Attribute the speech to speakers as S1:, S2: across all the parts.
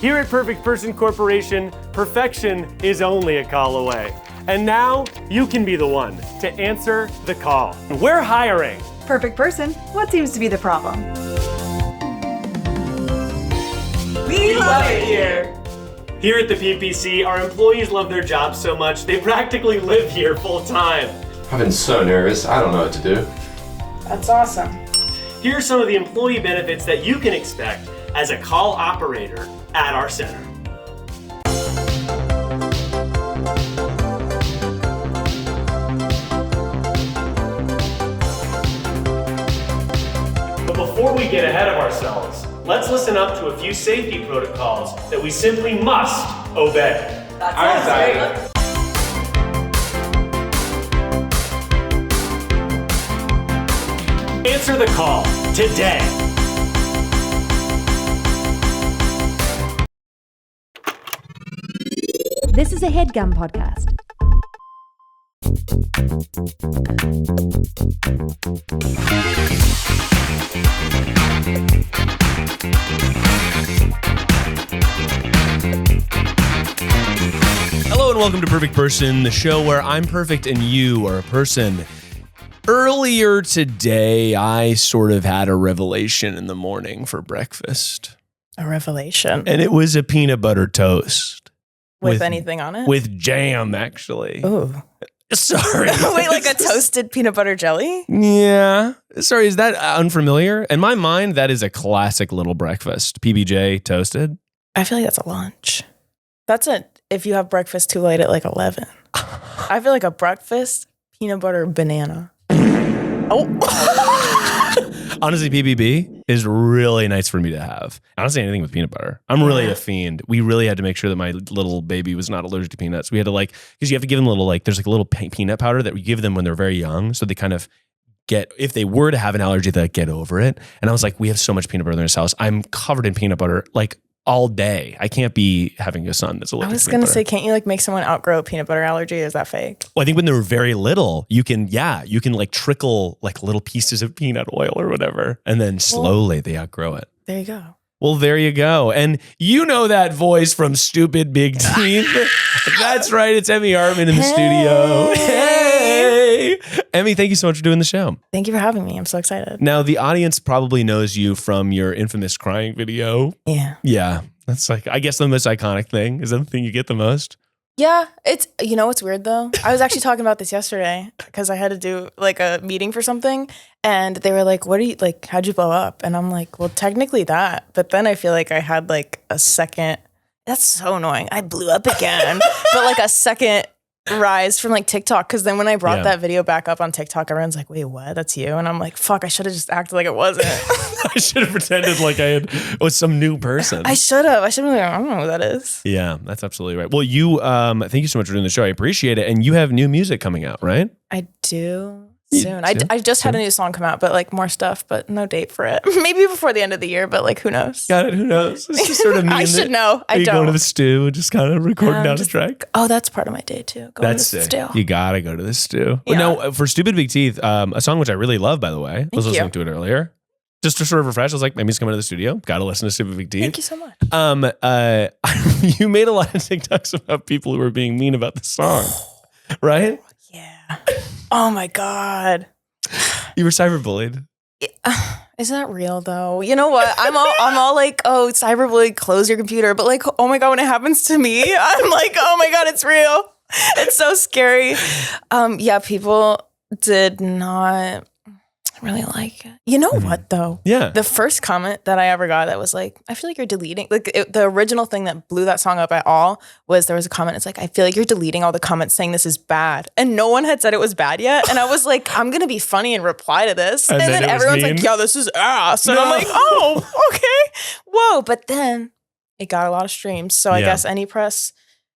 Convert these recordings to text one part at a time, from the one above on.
S1: Here at Perfect Person Corporation, perfection is only a call away. And now you can be the one to answer the call. We're hiring.
S2: Perfect person, what seems to be the problem?
S1: We love it here. Here at the PPC, our employees love their jobs so much, they practically live here full time.
S3: I've been so nervous, I don't know what to do.
S2: That's awesome.
S1: Here are some of the employee benefits that you can expect as a call operator at our center. But before we get ahead of ourselves, let's listen up to a few safety protocols that we simply must obey.
S2: That's great.
S1: Answer the call today.
S4: This is a Headgum podcast.
S5: Hello and welcome to Perfect Person, the show where I'm perfect and you are a person. Earlier today, I sort of had a revelation in the morning for breakfast.
S6: A revelation.
S5: And it was a peanut butter toast.
S6: With anything on it?
S5: With jam, actually.
S6: Ooh.
S5: Sorry.
S6: Wait, like a toasted peanut butter jelly?
S5: Yeah. Sorry, is that unfamiliar? In my mind, that is a classic little breakfast. PBJ toasted.
S6: I feel like that's a lunch. That's if you have breakfast too late at like 11. I feel like a breakfast peanut butter banana. Oh.
S5: Honestly, PBB is really nice for me to have. Honestly, anything with peanut butter. I'm really a fiend. We really had to make sure that my little baby was not allergic to peanuts. We had to because you have to give them there's like a little peanut powder that we give them when they're very young. So they kind of if they were to have an allergy, they get over it. And I was like, we have so much peanut butter in this house. I'm covered in peanut butter all day. I can't be having a son that's allergic to peanut butter.
S6: I was going to say, can't you make someone outgrow a peanut butter allergy? Is that fake?
S5: Well, I think when they were very little, you can trickle little pieces of peanut oil or whatever. And then slowly they outgrow it.
S6: There you go.
S5: Well, there you go. And you know that voice from Stupid Big Teeth. That's right. It's Emmy Hartman in the studio. Hey! Emmy, thank you so much for doing the show.
S6: Thank you for having me. I'm so excited.
S5: Now, the audience probably knows you from your infamous crying video.
S6: Yeah.
S5: Yeah. That's I guess the most iconic thing. Is that the thing you get the most?
S6: Yeah. It's, what's weird though? I was actually talking about this yesterday because I had to do a meeting for something and they were like, how'd you blow up? And I'm like, well, technically that. But then I feel like I had a second, that's so annoying. I blew up again, but a second rise from TikTok. Cause then when I brought that video back up on TikTok, everyone's like, wait, what? That's you? And I'm like, fuck, I should have just acted like it wasn't.
S5: I should have pretended like I was some new person.
S6: I should have been like, I don't know who that is.
S5: Yeah, that's absolutely right. Well, you, thank you so much for doing the show. I appreciate it. And you have new music coming out, right?
S6: I do. Soon. I just had a new song come out, but more stuff, but no date for it. Maybe before the end of the year, but who knows?
S5: Got it. Who knows? It's just sort of
S6: I should know. I don't.
S5: Going to the stew, just kind of recording down a track.
S6: Oh, that's part of my day too.
S5: That's it. You gotta go to the stew. Yeah. Well, no, for Stupid Big Teeth, a song which I really love, by the way. I was listening to it earlier. Just to sort of refresh, I was like, maybe he's coming to the studio. Got to listen to Stupid Big Teeth.
S6: Thank you so much.
S5: You made a lot of TikToks about people who were being mean about the song, right?
S6: Yeah. Oh my God.
S5: You were cyberbullied.
S6: Is that real though? You know what? I'm all like, oh, cyberbullied, close your computer. But oh my God, when it happens to me, I'm like, oh my God, it's real. It's so scary. Yeah, people did not really like it. You know what though?
S5: Yeah.
S6: The first comment that I ever got that was I feel like you're deleting, the original thing that blew that song up at all was there was a comment. It's I feel like you're deleting all the comments saying this is bad. And no one had said it was bad yet. And I was like, I'm going to be funny and reply to this. And then everyone's like, yeah, this is ass. And I'm like, oh, okay. Whoa. But then it got a lot of streams. So I guess any press,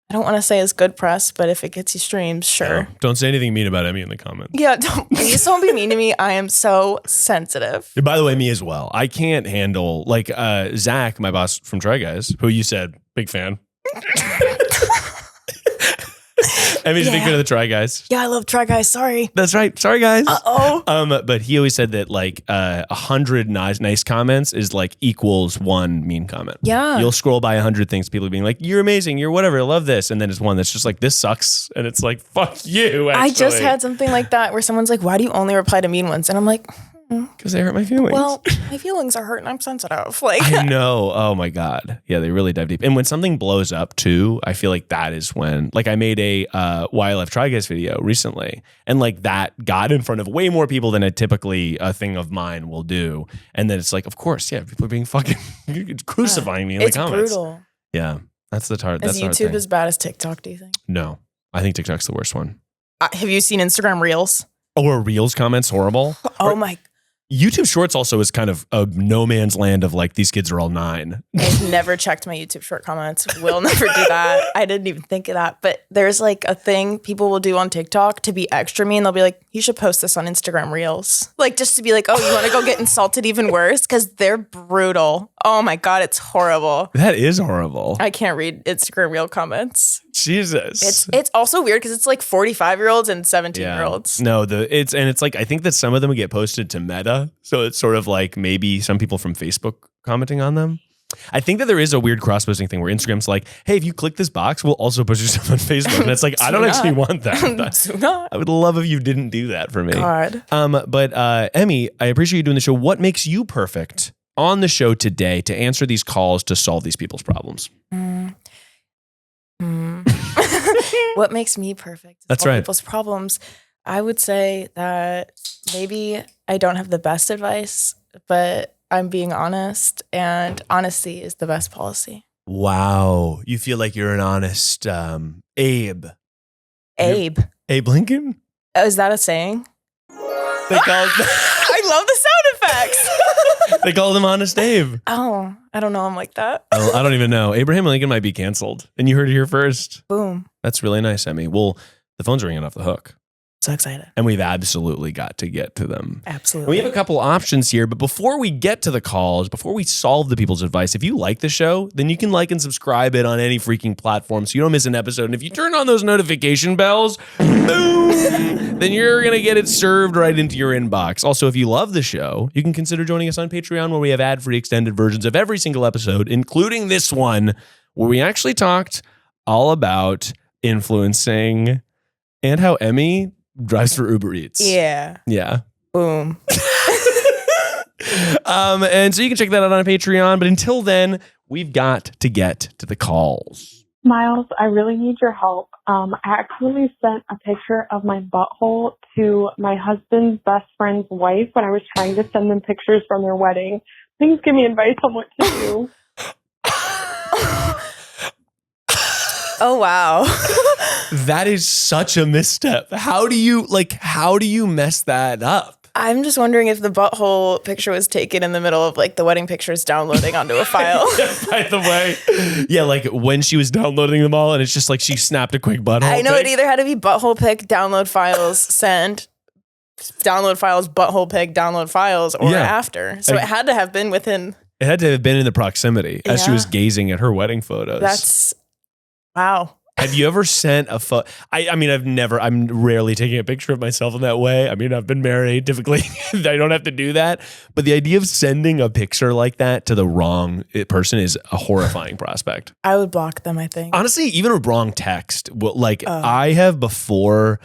S6: I don't want to say it's good press, but if it gets you streams, sure.
S5: No, don't say anything mean about Emmy in the comments.
S6: Yeah, please don't be mean to me. I am so sensitive.
S5: And by the way, me as well. I can't handle, Zach, my boss from Try Guys, who you said, big fan. Emmy's a big fan of the Try Guys.
S6: Yeah, I love Try Guys. Sorry.
S5: That's right. Sorry, guys.
S6: Uh-oh.
S5: But he always said that like 100 nice comments is like equals one mean comment.
S6: Yeah.
S5: You'll scroll by 100 things, people being like, you're amazing, you're whatever, I love this. And then it's one that's just like, this sucks. And it's like, fuck you, actually.
S6: I just had something like that where someone's like, why do you only reply to mean ones? And I'm like,
S5: because they hurt my feelings.
S6: well, my feelings are hurt and I'm sensitive. Like,
S5: I know. Oh my God. Yeah, they really dive deep. And when something blows up too, I feel like that is when, like I made a Why I Love Try Guys video recently. And like that got in front of way more people than a thing of mine will do. And then it's like, of course, yeah, people are being fucking crucifying me in the comments.
S6: It's brutal.
S5: Yeah. That's the hard.
S6: Is YouTube as bad as TikTok, do you think?
S5: No. I think TikTok's the worst one.
S6: Have you seen Instagram Reels?
S5: Or Reels comments horrible?
S6: My
S5: YouTube Shorts also is kind of a no man's land of like, these kids are all 9.
S6: I've never checked my YouTube short comments. Will never do that. I didn't even think of that. But there's like a thing people will do on TikTok to be extra mean. They'll be like, you should post this on Instagram Reels. Like just to be like, oh, you want to go get insulted even worse? Because they're brutal. Oh my God, it's horrible.
S5: That is horrible.
S6: I can't read Instagram Reel comments.
S5: Jesus.
S6: It's also weird because it's like 45-year-olds and 17-year-olds.
S5: No, it's like I think that some of them get posted to Meta, so it's sort of like maybe some people from Facebook commenting on them. I think that there is a weird cross-posting thing where Instagram's like, hey, if you click this box, we'll also post you stuff on Facebook. And it's like, I don't actually want that. I would love if you didn't do that for me.
S6: God.
S5: But Emmy, I appreciate you doing the show. What makes you perfect on the show today to answer these calls to solve these people's problems?
S6: What makes me perfect?
S5: That's right.
S6: People's problems. I would say that maybe I don't have the best advice, but I'm being honest, and honesty is the best policy.
S5: Wow. You feel like you're an honest Abe.
S6: Abe
S5: Lincoln?
S6: Oh, is that a saying?
S5: They call
S6: I love the sound effects.
S5: They call him Honest Abe.
S6: Oh, I don't know him like that.
S5: I don't even know. Abraham Lincoln might be canceled. And you heard it here first.
S6: Boom.
S5: That's really nice, Emmy. Well, the phone's ringing off the hook.
S6: So excited.
S5: And we've absolutely got to get to them.
S6: Absolutely.
S5: We have a couple options here, but before we get to the calls, before we solve the people's advice, if you like the show, then you can like and subscribe it on any freaking platform so you don't miss an episode. And if you turn on those notification bells, boom, then you're going to get it served right into your inbox. Also, if you love the show, you can consider joining us on Patreon, where we have ad-free extended versions of every single episode, including this one, where we actually talked all about influencing and how Emmy drives for Uber Eats.
S6: Yeah.
S5: Yeah.
S6: Boom.
S5: And so you can check that out on Patreon. But until then, we've got to get to the calls.
S7: Miles, I really need your help. I accidentally sent a picture of my butthole to my husband's best friend's wife when I was trying to send them pictures from their wedding. Please give me advice on what to do.
S6: Oh, wow.
S5: That is such a misstep. How do you mess that up?
S6: I'm just wondering if the butthole picture was taken in the middle of like the wedding pictures downloading onto a file.
S5: By the way, yeah, like when she was downloading them all and it's just like she snapped a quick butthole.
S6: I know it either had to be butthole pic, download files, send, download files, butthole pic, download files, or after. So it had to have been within.
S5: It had to have been in the proximity as she was gazing at her wedding photos.
S6: That's wow.
S5: Have you ever sent a photo? I'm rarely taking a picture of myself in that way. I mean, I've been married. Typically, I don't have to do that. But the idea of sending a picture like that to the wrong person is a horrifying prospect.
S6: I would block them, I think.
S5: Honestly, even a wrong text. I have before,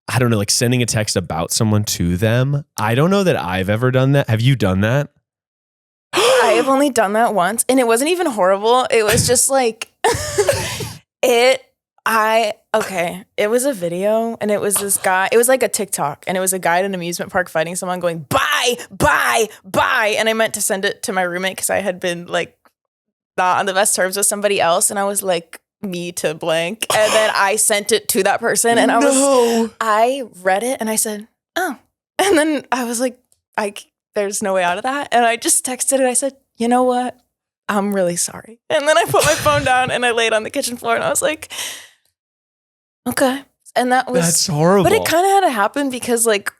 S5: I don't know, like sending a text about someone to them. I don't know that I've ever done that. Have you done that?
S6: I have only done that once. And it wasn't even horrible. It was just like, it was a video and it was this guy, it was like a TikTok and it was a guy at an amusement park fighting someone going, bye, bye, bye. And I meant to send it to my roommate because I had been like not on the best terms with somebody else. And I was like, me to blank. And then I sent it to that person and I read it and I said, oh. And then I was like, there's no way out of that. And I just texted it. I said, you know what? I'm really sorry. And then I put my phone down and I laid on the kitchen floor and I was like, okay. And that's
S5: horrible.
S6: But it kind of had to happen because like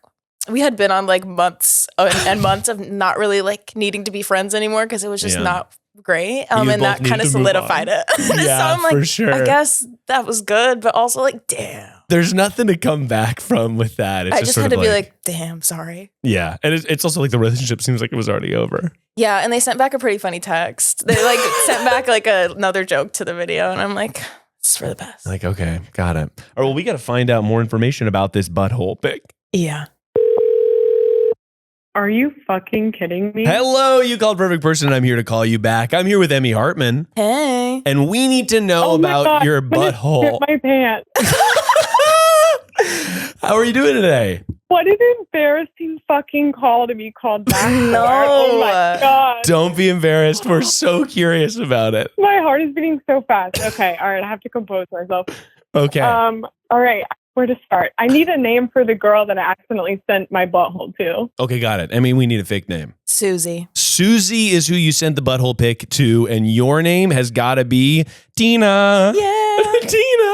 S6: we had been on like months and months of not really like needing to be friends anymore because it was just not great.
S5: You
S6: And
S5: both
S6: that
S5: needed
S6: kind of
S5: to move
S6: solidified
S5: on.
S6: it. So
S5: Yeah,
S6: I'm like,
S5: for sure.
S6: I guess that was good, but also like, damn.
S5: There's nothing to come back from with that. It's
S6: I just
S5: sort
S6: had
S5: of
S6: to be like, damn, sorry.
S5: yeah. And it's also like the relationship seems like it was already over.
S6: Yeah, and they sent back a pretty funny text. They like sent back like another joke to the video, and I'm like, this is for the best.
S5: Like, okay, got it. All right, well, we got to find out more information about this butthole pic.
S6: Yeah.
S7: Are you fucking kidding me?
S5: Hello, you called perfect person. I'm here to call you back. I'm here with Emmy Hartman,
S6: Hey.
S5: and we need to know
S7: Oh my
S5: about
S7: God,
S5: your
S7: I'm gonna
S5: butthole.
S7: shit my pants.
S5: How are you doing today?
S7: What an embarrassing fucking call to be called back.
S6: No.
S7: Oh my God.
S5: Don't be embarrassed. We're so curious about it.
S7: My heart is beating so fast. Okay, all right, I have to compose myself.
S5: Okay.
S7: All right, where to start? I need a name for the girl that I accidentally sent my butthole to.
S5: Okay, got it. Emmy, we need a fake name.
S6: Susie.
S5: Susie is who you sent the butthole pic to, and your name has got to be Tina.
S6: Yeah.
S5: Tina.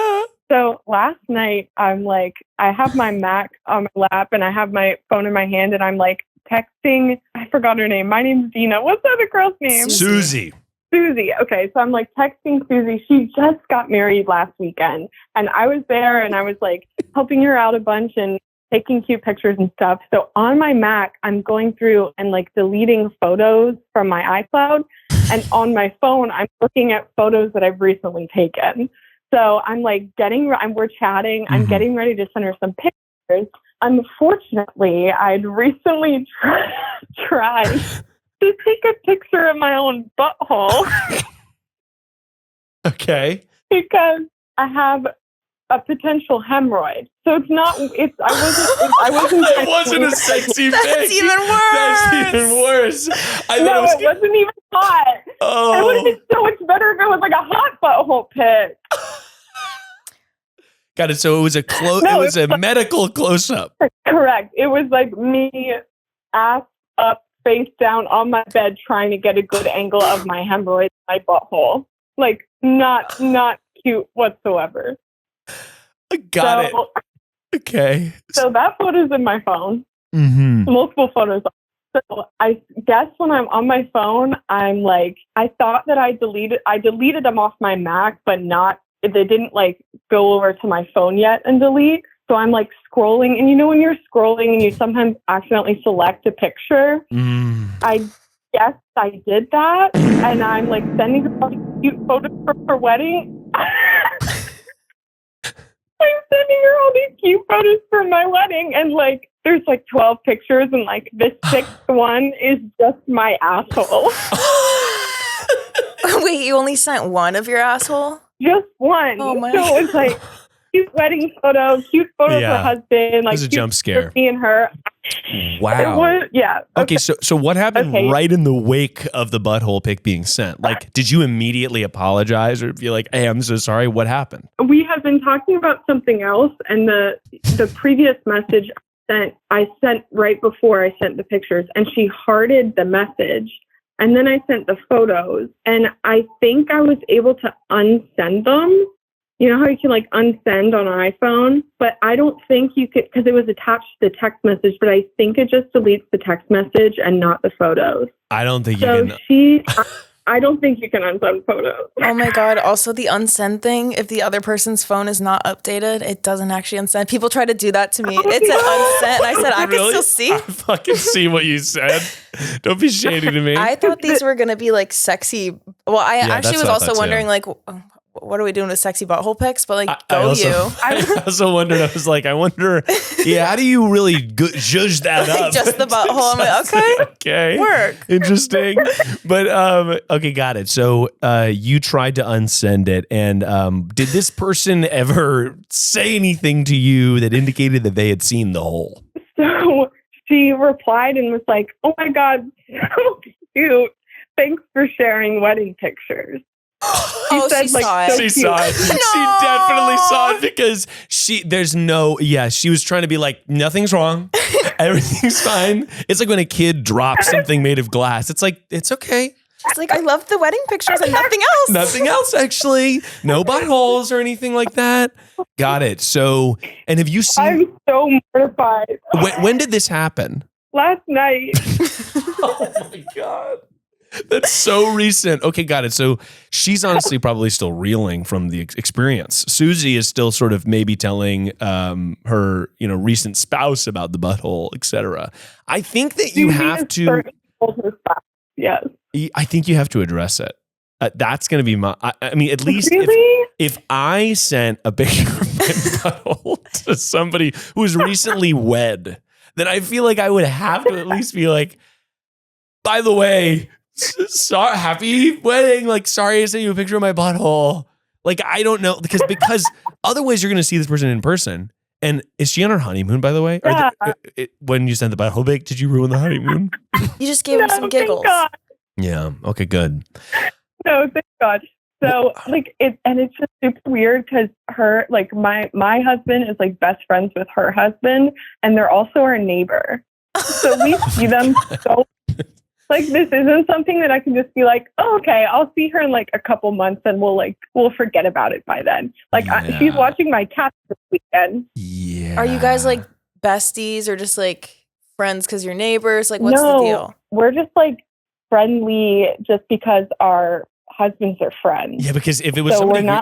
S7: So last night, I'm like, I have my Mac on my lap and I have my phone in my hand and I'm like texting, I forgot her name. My name's Dina. What's the other girl's name?
S5: Susie.
S7: Susie. Okay, so I'm like texting Susie. She just got married last weekend. And I was there and I was like helping her out a bunch and taking cute pictures and stuff. So on my Mac, I'm going through and like deleting photos from my iCloud. And on my phone, I'm looking at photos that I've recently taken. So I'm like we're chatting. I'm getting ready to send her some pictures. Unfortunately, I'd recently tried to take a picture of my own butthole
S5: Okay.
S7: because I have a potential hemorrhoid. So I wasn't
S5: It wasn't a sexy pic.
S6: That's even worse.
S5: That's even worse. I thought
S7: No,
S5: it was
S7: it wasn't even hot. It would have
S5: Oh.
S7: been so much better if it was like a hot butthole pic.
S5: Got it. So it was
S7: No,
S5: it was a medical close up.
S7: Correct. It was like me ass up, face down on my bed trying to get a good angle of my hemorrhoid, my butthole. Like not cute whatsoever.
S5: Got it. Okay.
S7: So that photo's in my phone.
S5: Mm-hmm.
S7: Multiple photos. So I guess when I'm on my phone, I'm like, I thought that I deleted them off my Mac, but they didn't like go over to my phone yet and delete. So I'm like scrolling, and you know when you're scrolling and you sometimes accidentally select a picture, I guess I did that, and I'm like sending her all these cute photos from her wedding. I'm sending her all these cute photos from my wedding, and like there's like 12 pictures, and like the sixth one is just my asshole.
S6: Wait, you only sent one of your asshole?
S7: Just one.
S6: Oh my
S7: So it's like cute wedding photo, cute photo of her husband, like
S5: was a
S7: cute
S5: jump scare.
S7: of me and her.
S5: Wow.
S7: It was, yeah.
S5: Okay, so what happened right in the wake of the butthole pic being sent? Like, did you immediately apologize or be like, hey, I'm so sorry? What happened?
S7: We have been talking about something else, and the previous message I sent right before I sent the pictures, and she hearted the message. And then I sent the photos, and I think I was able to unsend them. You know how you can like unsend on an iPhone? But I don't think you could, because it was attached to the text message, but I think it just deletes the text message and not the photos.
S5: I don't think
S7: So
S5: you can.
S7: I don't think you can unsend photos.
S6: Oh my God. Also, the unsend thing, if the other person's phone is not updated, it doesn't actually unsend. People try to do that to me. It said unsent, and I said, I can still see.
S5: I fucking see what you said. Don't be shady to me.
S6: I thought these were going to be like sexy. Well, I
S5: Yeah,
S6: actually
S5: that's
S6: was
S5: what I
S6: also
S5: thought,
S6: wondering
S5: too.
S6: like, what are we doing with sexy butthole pics? But like,
S5: I also wondered, I was like, I wonder, how do you really judge that up?
S6: Just the butthole. I'm like, okay.
S5: Okay.
S6: Work.
S5: Interesting. But, okay, got it. So you tried to unsend it. And did this person ever say anything to you that indicated that they had seen the hole?
S7: So she replied and was like, oh my God, so cute. Thanks for sharing wedding pictures.
S6: She
S7: said, like,
S6: saw it.
S7: so
S5: She
S7: cute.
S5: saw it. She definitely saw it because she was trying to be like, nothing's wrong. Everything's fine. It's like when a kid drops something made of glass. It's like, it's okay.
S6: It's like, I love the wedding pictures and nothing else.
S5: Nothing else, actually. No buttholes or anything like that. Got it. So, and have you seen,
S7: I'm so mortified.
S5: when did this happen?
S7: Last night.
S5: Oh my God. That's so recent. Okay, got it. So she's honestly probably still reeling from the experience. Susie is still sort of maybe telling her, recent spouse about the butthole, etc. I think that you have to.
S7: Yes.
S5: I think you have to address it. That's going to be my. I mean, at least
S7: Really?
S5: if I sent a picture of my butthole to somebody who was recently wed, then I feel like I would have to at least be like, by the way, sorry, happy wedding. Like, sorry I sent you a picture of my butthole. Like, I don't know because otherwise you're going to see this person in person. And is she on her honeymoon, by the way?
S7: Yeah.
S5: When you sent the butthole pic, did you ruin the honeymoon?
S6: You just gave him some giggles.
S7: Thank God.
S5: Yeah. Okay, good.
S7: No, thank God. So it's just super weird because my husband is like best friends with her husband, and they're also our neighbor. So we see them so like this isn't something that I can just be like, oh, okay, I'll see her in like a couple months and we'll forget about it by then. Like she's watching my cat this weekend.
S5: Yeah.
S6: Are you guys like besties or just like friends because you're neighbors? Like, what's the deal?
S7: We're just like friendly just because our husbands are friends.
S5: Yeah, because if it was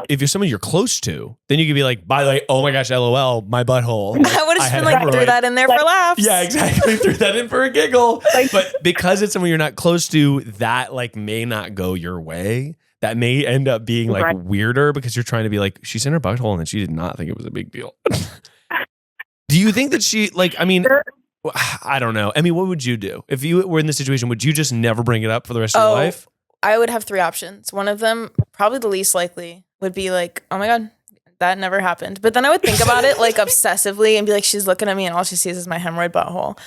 S5: if you're somebody you're close to, then you could be like, by the way, oh my gosh, LOL, my butthole. Like,
S6: I would have just been like, threw that in there for laughs.
S5: Yeah, exactly. Threw that in for a giggle. But because it's someone you're not close to, that like may not go your way. That may end up being like weirder because you're trying to be like, she's in her butthole and then she did not think it was a big deal. Do you think that she I don't know. I mean, what would you do? If you were in this situation, would you just never bring it up for the rest of your life?
S6: I would have 3 options. One of them, probably the least likely, would be like, oh my God, that never happened. But then I would think about it like obsessively and be like, she's looking at me and all she sees is my hemorrhoid butthole.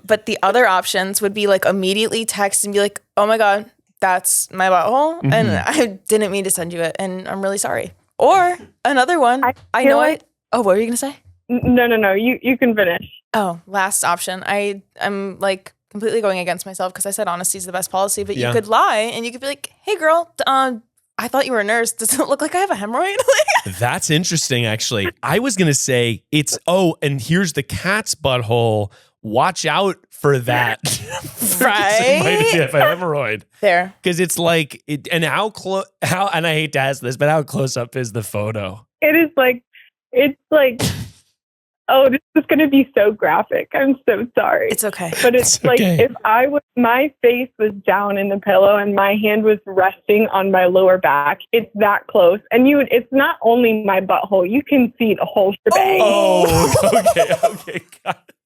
S6: But the other options would be like immediately text and be like, oh my God, that's my butthole. Mm-hmm. And I didn't mean to send you it. And I'm really sorry. Or another one, what were you going to say?
S7: No. You can finish.
S6: Oh, last option. I'm like completely going against myself because I said honesty is the best policy, but you could lie and you could be like, hey girl, I thought you were a nurse. Does it look like I have a hemorrhoid?
S5: That's interesting, actually. I was going to say and here's the cat's butthole. Watch out for that.
S6: Right?
S5: Might have a hemorrhoid.
S6: There.
S5: Because it's like, and I hate to ask this, but how close up is the photo?
S7: It's like, oh, this is going to be so graphic. I'm so sorry.
S6: It's okay.
S7: But it's like if my face was down in the pillow and my hand was resting on my lower back, it's that close. And it's not only my butthole. You can see the whole shebang.
S5: Oh, okay. Got it.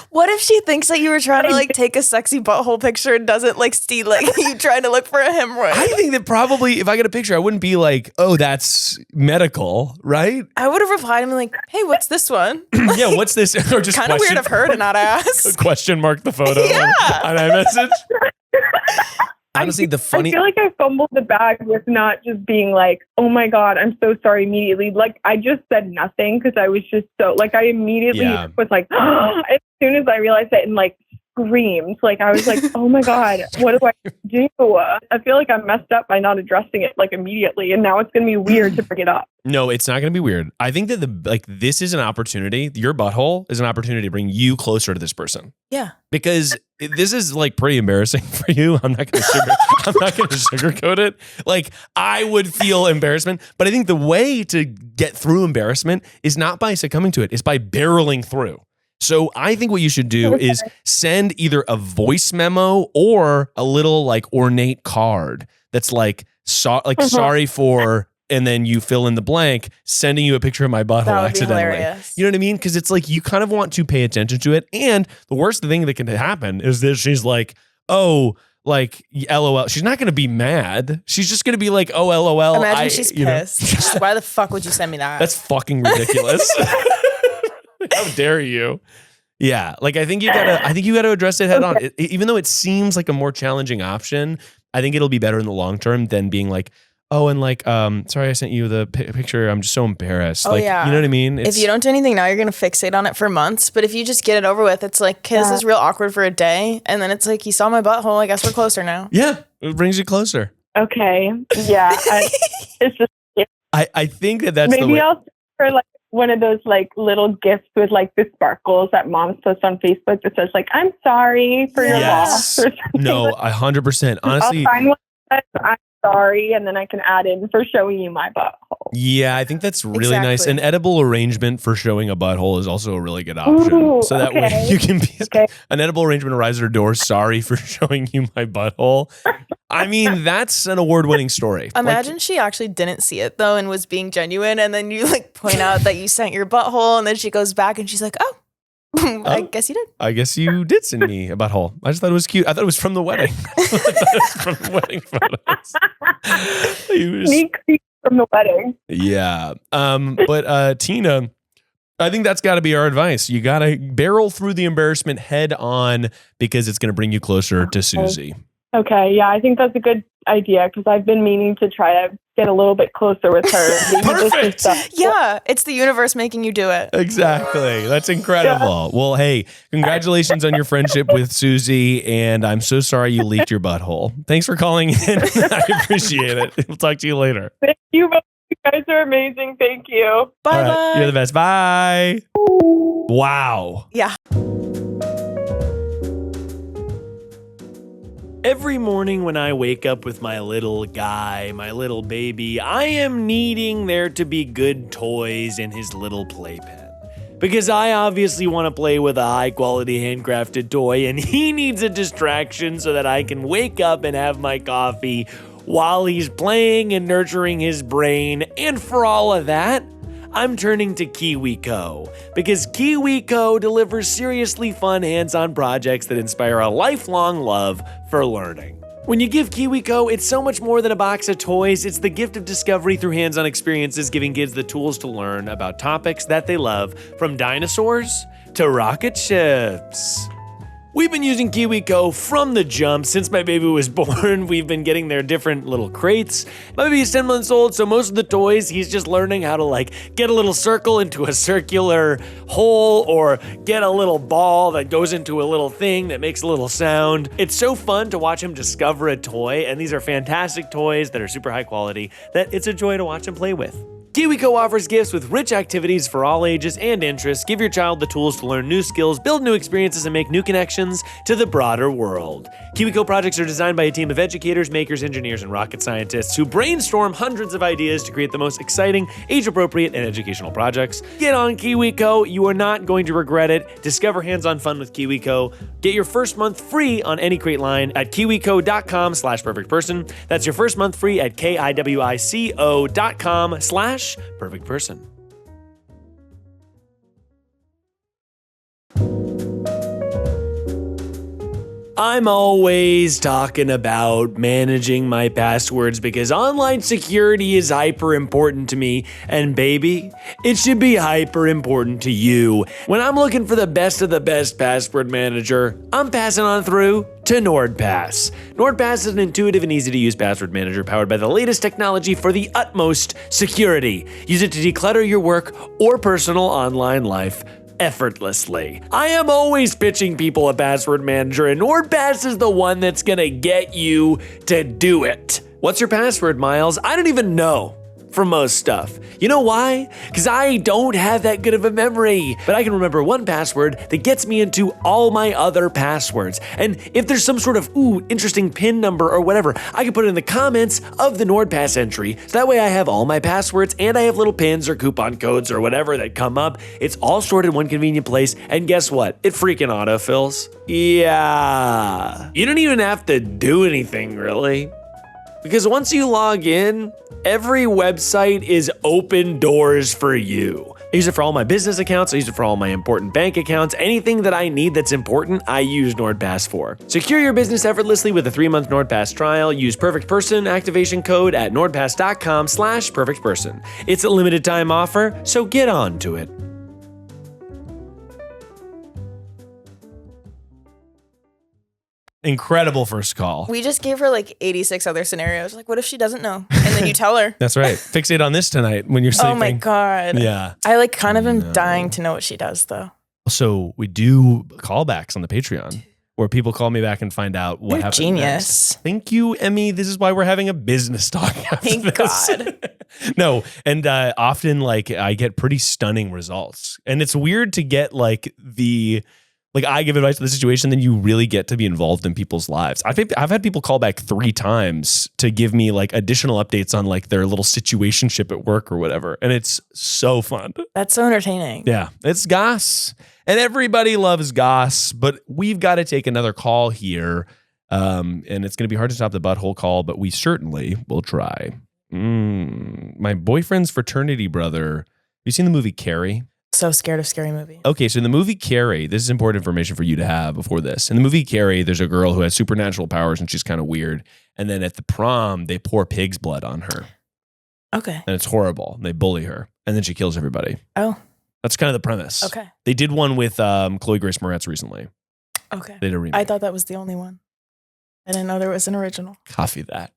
S6: What if she thinks that you were trying to like take a sexy butthole picture and doesn't like see like you trying to look for a hemorrhoid?
S5: I think that probably if I get a picture, I wouldn't be like, oh, that's medical, right?
S6: I would have replied and been like, hey, what's this one?
S5: Yeah, what's this? Or just
S6: kind of weird of her to not ask.
S5: Question mark the photo on iMessage. Honestly, I feel
S7: like I fumbled the bag with not just being like, oh my God, I'm so sorry immediately. Like I just said nothing because I was just so like I immediately was like, as soon as I realized it and like screamed. Like I was like, oh my God, what do I do? I feel like I messed up by not addressing it like immediately, and now it's gonna be weird to bring it up.
S5: No, it's not gonna be weird. I think that this is an opportunity. Your butthole is an opportunity to bring you closer to this person.
S6: Yeah.
S5: Because this is like pretty embarrassing for you. I'm not gonna sugarcoat it. Like I would feel embarrassment, but I think the way to get through embarrassment is not by succumbing to it, it's by barreling through. So I think what you should do is send either a voice memo or a little like ornate card that's like sorry for, and then you fill in the blank, sending you a picture of my butthole accidentally. You know what I mean? Because it's like you kind of want to pay attention to it. And the worst thing that can happen is that she's like, oh, like LOL. She's not going to be mad. She's just going to be like, oh, LOL.
S6: Imagine she's pissed. She's like, why the fuck would you send me that?
S5: That's fucking ridiculous. How dare you? Yeah, like I think you gotta address it head on. Even though it seems like a more challenging option, I think it'll be better in the long term than being like, oh, and like, sorry, I sent you the picture. I'm just so embarrassed. You know what I mean?
S6: If you don't do anything now, you're gonna fixate on it for months. But if you just get it over with, it's like, this is real awkward for a day, and then it's like, you saw my butthole. I guess we're closer now.
S5: Yeah, it brings you closer.
S7: Okay. Yeah. It's just.
S5: I think that's
S7: maybe
S5: the way.
S7: I'll for like one of those like little gifts with like the sparkles that moms post on Facebook that says like, I'm sorry for your loss. Or something.
S5: No, 100%. Honestly,
S7: I'll find one that says, I'm sorry, and then I can add in for showing you my butthole.
S5: yeah, I think that's really nice. An edible arrangement for showing a butthole is also a really good option.
S7: Ooh,
S5: so that way you can be an edible arrangement arrives at her door. Sorry for showing you my butthole. I mean, that's an award-winning story.
S6: Imagine she actually didn't see it though and was being genuine, and then you like point out that you sent your butthole, and then she goes back and she's like, "Oh, I guess you did.
S5: I guess you did send me a butthole. I just thought it was cute. I thought it was from the wedding. I thought it was from the wedding photos.
S7: Sneak peek from the wedding.
S5: Yeah. But Tina, I think that's got to be our advice. You got to barrel through the embarrassment head on because it's going to bring you closer to Susie.
S7: Okay, yeah, I think that's a good idea because I've been meaning to try to get a little bit closer with her.
S5: Perfect.
S6: Yeah, it's the universe making you do it.
S5: Exactly. That's incredible. Yeah. Well, hey, congratulations on your friendship with Susie, and I'm so sorry you leaked your butthole. Thanks for calling in. I appreciate it. We'll talk to you later.
S7: Thank you both. You guys are amazing. Thank you.
S6: Bye-bye.
S5: Right, you're the best. Bye. Wow.
S6: Yeah.
S1: Every morning when I wake up with my little guy, my little baby, I am needing there to be good toys in his little playpen. Because I obviously want to play with a high quality handcrafted toy, and he needs a distraction so that I can wake up and have my coffee while he's playing and nurturing his brain. And for all of that, I'm turning to KiwiCo, because KiwiCo delivers seriously fun hands-on projects that inspire a lifelong love for learning. When you give KiwiCo, it's so much more than a box of toys. It's the gift of discovery through hands-on experiences, giving kids the tools to learn about topics that they love, from dinosaurs to rocket ships. We've been using KiwiCo from the jump since my baby was born. We've been getting their different little crates. My baby is 10 months old, so most of the toys, he's just learning how to like get a little circle into a circular hole, or get a little ball that goes into a little thing that makes a little sound. It's so fun to watch him discover a toy, and these are fantastic toys that are super high quality that it's a joy to watch him play with. KiwiCo offers gifts with rich activities for all ages and interests. Give your child the tools to learn new skills, build new experiences, and make new connections to the broader world. KiwiCo projects are designed by a team of educators, makers, engineers, and rocket scientists who brainstorm hundreds of ideas to create the most exciting, age-appropriate, and educational projects. Get on KiwiCo. You are not going to regret it. Discover hands-on fun with KiwiCo. Get your first month free on any crate line at kiwico.com/perfectperson. That's your first month free at kiwico.com/perfectperson. I'm always talking about managing my passwords because online security is hyper important to me, and baby, it should be hyper important to you. When I'm looking for the best of the best password manager, I'm passing on through to NordPass. NordPass is an intuitive and easy to use password manager powered by the latest technology for the utmost security. Use it to declutter your work or personal online life effortlessly. I am always pitching people a password manager, and NordPass is the one that's gonna get you to do it. What's your password, Miles? I don't even know for most stuff. You know why? Because I don't have that good of a memory, but I can remember one password that gets me into all my other passwords. And if there's some sort of interesting PIN number or whatever, I can put it in the comments of the NordPass entry. So that way I have all my passwords, and I have little pins or coupon codes or whatever that come up. It's all stored in one convenient place, and guess what? It freaking autofills. Yeah. You don't even have to do anything, really. Because once you log in, every website is open doors for you. I use it for all my business accounts. I use it for all my important bank accounts. Anything that I need that's important, I use NordPass for. Secure your business effortlessly with a 3-month NordPass trial. Use Perfect Person activation code at nordpass.com/perfectperson. It's a limited time offer, so get on to it.
S5: Incredible first call.
S6: We just gave her like 86 other scenarios. Like, what if she doesn't know? And then you tell her.
S5: That's right. Fixate on this tonight when you're sleeping.
S6: Oh my God.
S5: Yeah.
S6: I like kind of am dying to know what she does though.
S5: So we do callbacks on the Patreon. where people call me back and find out what
S6: You're
S5: happened.
S6: genius.
S5: Next. Thank you, Emmy. This is why we're having a business talk.
S6: Thank God.
S5: No, and often like I get pretty stunning results, and it's weird to get like I give advice to the situation, then you really get to be involved in people's lives. I've had people call back 3 times to give me like additional updates on like their little situationship at work or whatever, and it's so fun.
S6: That's so entertaining.
S5: Yeah, it's goss. And everybody loves goss, but we've got to take another call here. And it's going to be hard to stop the butthole call, but we certainly will try. My boyfriend's fraternity brother. Have you seen the movie Carrie?
S6: So scared of scary movie.
S5: Okay, so in the movie Carrie, this is important information for you to have before this. In the movie Carrie, there's a girl who has supernatural powers and she's kind of weird. And then at the prom, they pour pig's blood on her.
S6: Okay.
S5: And it's horrible. They bully her. And then she kills everybody.
S6: Oh.
S5: That's kind of the premise.
S6: Okay.
S5: They did one with Chloe Grace Moretz recently.
S6: Okay.
S5: They did a remake.
S6: I thought that was the only one. I didn't know there was an original.
S5: Copy that.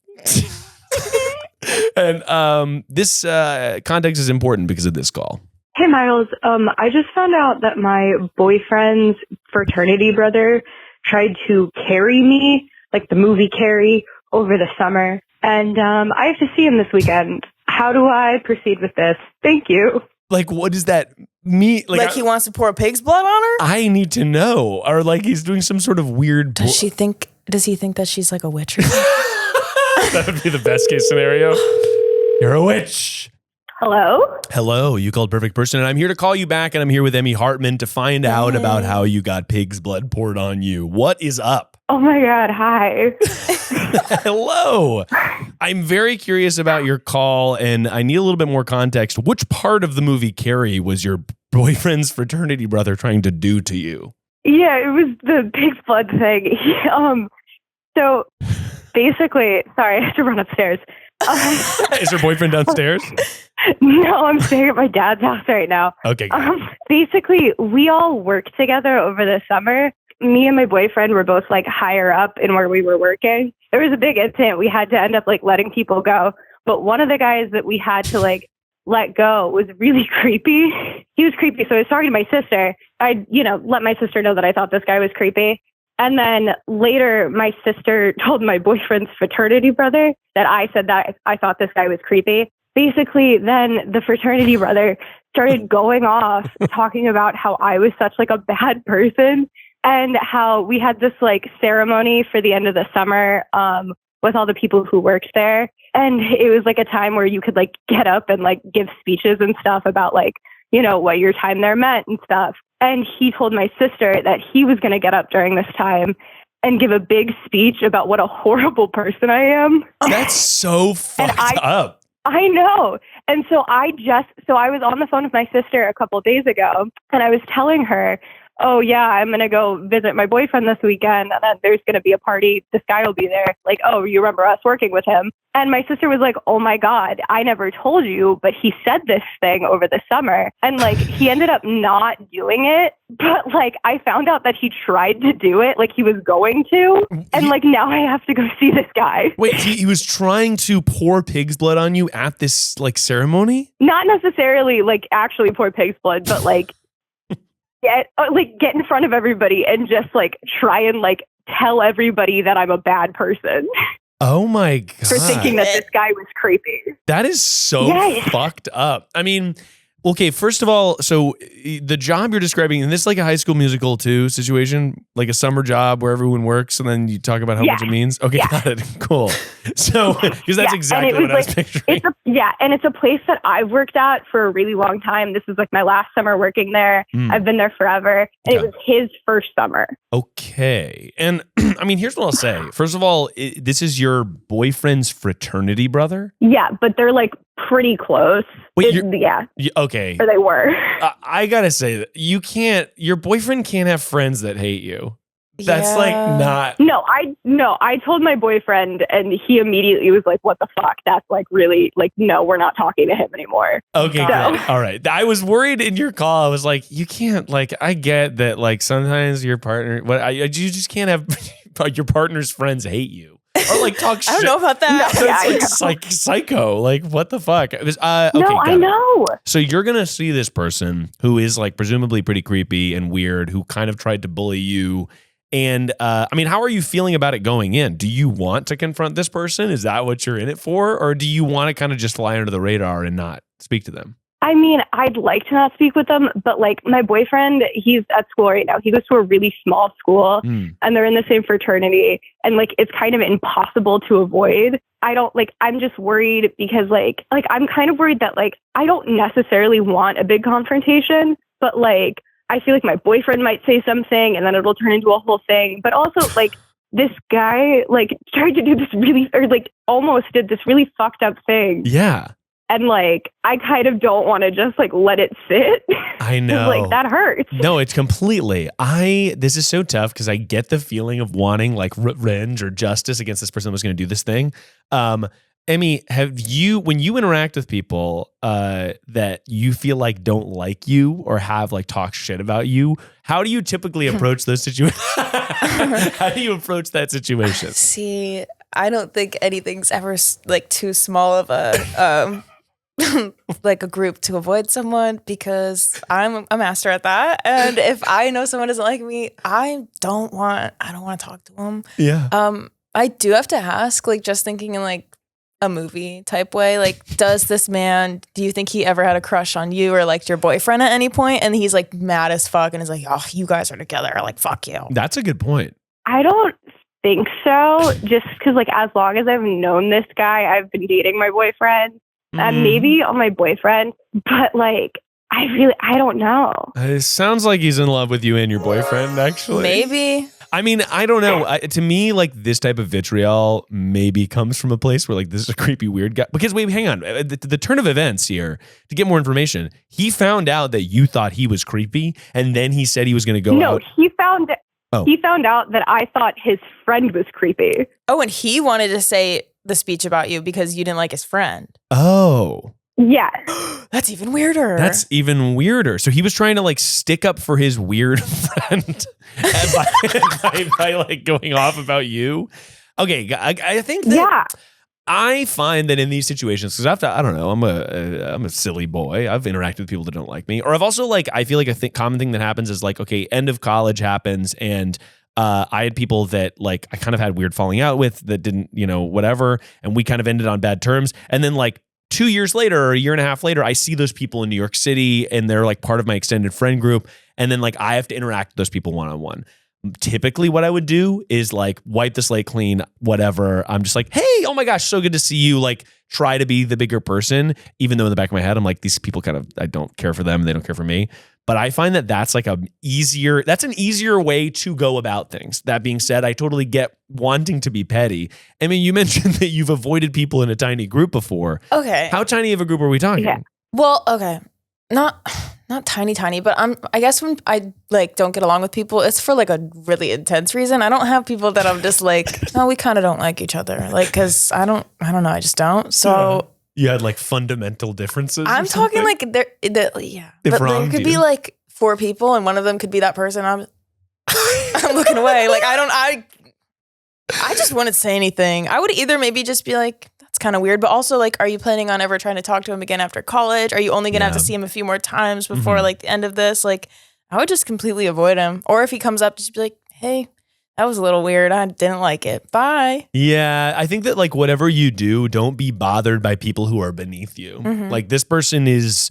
S5: And this context is important because of this call.
S7: Hey, Miles. I just found out that my boyfriend's fraternity brother tried to carry me, like the movie Carrie, over the summer. And I have to see him this weekend. How do I proceed with this? Thank you.
S5: Like, what does that mean?
S6: Like he wants to pour pig's blood on her?
S5: I need to know. Or like he's doing some sort of weird...
S6: Does he think that she's like a witch?
S5: That would be the best case scenario. You're a witch.
S7: Hello?
S5: Hello, you called Perfect Person, and I'm here to call you back, and I'm here with Emmy Hartman to find out about how you got pig's blood poured on you. What is up?
S7: Oh my God, hi.
S5: Hello. I'm very curious about your call, and I need a little bit more context. Which part of the movie Carrie was your boyfriend's fraternity brother trying to do to you?
S7: Yeah, it was the pig's blood thing. So basically, sorry, I have to run upstairs.
S5: Is her boyfriend downstairs?
S7: No, I'm staying at my dad's house right now.
S5: Okay.
S7: Basically, we all worked together over the summer. Me and my boyfriend were both like higher up in where we were working. There was a big incident. We had to end up like letting people go. But one of the guys that we had to like let go was really creepy. He was creepy. So I was talking to my sister. I, let my sister know that I thought this guy was creepy. And then later, my sister told my boyfriend's fraternity brother that I said that I thought this guy was creepy. Basically, then the fraternity brother started going off talking about how I was such like a bad person and how we had this like ceremony for the end of the summer with all the people who worked there. And it was like a time where you could like get up and like give speeches and stuff about like, what your time there meant and stuff. And he told my sister that he was going to get up during this time and give a big speech about what a horrible person I am.
S5: That's so fucked up.
S7: I know. And so I was on the phone with my sister a couple of days ago and I was telling her, oh yeah, I'm going to go visit my boyfriend this weekend and then there's going to be a party. This guy will be there. Like, oh, you remember us working with him? And my sister was like, oh my God, I never told you, but he said this thing over the summer. And like, he ended up not doing it. But like, I found out that he tried to do it. Like he was going to. And like, now I have to go see this guy.
S5: Wait, he was trying to pour pig's blood on you at this like ceremony?
S7: Not necessarily like actually pour pig's blood, but like, get in front of everybody and just like try and like tell everybody that I'm a bad person.
S5: Oh my God.
S7: For thinking that this guy was creepy.
S5: That is so fucked up. I mean, okay, first of all, so the job you're describing, and this is like a High School Musical 2 situation, like a summer job where everyone works and then you talk about how much it means. Okay, got it. Cool. So, because that's exactly what I was picturing.
S7: And it's a place that I've worked at for a really long time. This is like my last summer working there. I've been there forever. And it was his first summer.
S5: Okay. And I mean, here's what I'll say. First of all, this is your boyfriend's fraternity brother?
S7: Yeah, but they're like pretty close.
S5: Wait,
S7: okay. Or they were.
S5: I gotta say that your boyfriend can't have friends that hate you. That's like not.
S7: No, I told my boyfriend and he immediately was like, what the fuck? That's like really like, no, we're not talking to him anymore.
S5: Okay, good. All right. I was worried in your call. I was like, you can't like, I get that like sometimes your partner, you just can't have your partner's friends hate you. Or like talk shit.
S6: I don't know about that.
S5: It's like psycho. Like what the fuck? Okay,
S7: no, I know.
S5: So you're gonna see this person who is like presumably pretty creepy and weird, who kind of tried to bully you, And I mean, how are you feeling about it going in? Do you want to confront this person? Is that what you're in it for? Or do you want to kind of just fly under the radar and not speak to them?
S7: I mean, I'd like to not speak with them, but like my boyfriend, he's at school right now. He goes to a really small school and they're in the same fraternity. And like, it's kind of impossible to avoid. I'm just worried because like I'm kind of worried that like, I don't necessarily want a big confrontation, but like, I feel like my boyfriend might say something and then it'll turn into a whole thing. But also like this guy like tried to do this almost did this really fucked up thing.
S5: Yeah.
S7: And like, I kind of don't want to just like let it sit.
S5: I know.
S7: Like that hurts.
S5: No, it's completely. This is so tough because I get the feeling of wanting like revenge or justice against this person that was going to do this thing. Emmy, when you interact with people that you feel like don't like you or have like talk shit about you, how do you typically approach those situations? How do you approach that situation?
S6: See, I don't think anything's ever like too small of a like a group to avoid someone because I'm a master at that. And if I know someone doesn't like me, I don't want to talk to them.
S5: Yeah.
S6: I do have to ask, like, just thinking in like a movie type way, like, do you think he ever had a crush on you or like your boyfriend at any point? And he's like mad as fuck and is like, oh, you guys are together. Like, fuck you.
S5: That's a good point.
S7: I don't think so. Just because like as long as I've known this guy, I've been dating my boyfriend. Maybe on my boyfriend, but like I don't know.
S5: It sounds like he's in love with you and your boyfriend, actually.
S6: Maybe.
S5: I mean, I don't know. To me, like this type of vitriol maybe comes from a place where like this is a creepy, weird guy. Because wait, hang on. The turn of events here, to get more information, he found out that you thought he was creepy, and then he said he was going to go out.
S7: He found out that I thought his friend was creepy.
S6: Oh, and he wanted to say the speech about you because you didn't like his friend.
S5: Oh.
S7: Yes.
S6: That's even weirder.
S5: That's even weirder. So he was trying to like stick up for his weird friend by like going off about you. Okay, I think that I find that in these situations, because I don't know, I'm a silly boy. I've interacted with people that don't like me, or I've also like I feel like a common thing that happens is like, okay, end of college happens and. I had people that like I kind of had weird falling out with that didn't, whatever. And we kind of ended on bad terms. And then like 2 years later or a year and a half later, I see those people in New York City and they're like part of my extended friend group. And then like I have to interact with those people one-on-one. Typically what I would do is like wipe the slate clean, whatever. I'm just like, hey, oh my gosh, so good to see you. Like try to be the bigger person, even though in the back of my head, I'm like, these people I don't care for them. They don't care for me. But I find that that's an easier way to go about things. That being said, I totally get wanting to be petty. I mean, you mentioned that you've avoided people in a tiny group before.
S6: Okay.
S5: How tiny of a group are we talking?
S6: Yeah. Well, okay. Not tiny, but I guess when I like don't get along with people, it's for like a really intense reason. I don't have people that I'm just like, oh, we kind of don't like each other. Like, cause I don't know. I just don't. So
S5: you had like fundamental differences.
S6: I'm talking like there could be like 4 people and one of them could be that person. I'm looking away. Like I just wouldn't say anything. I would either maybe just be like, that's kind of weird. But also like, are you planning on ever trying to talk to him again after college? Are you only going to have to see him a few more times before like the end of this? Like I would just completely avoid him. Or if he comes up, just be like, hey, that was a little weird. I didn't like it. Bye. Yeah,
S5: I think that like whatever you do, don't be bothered by people who are beneath you. Like this person is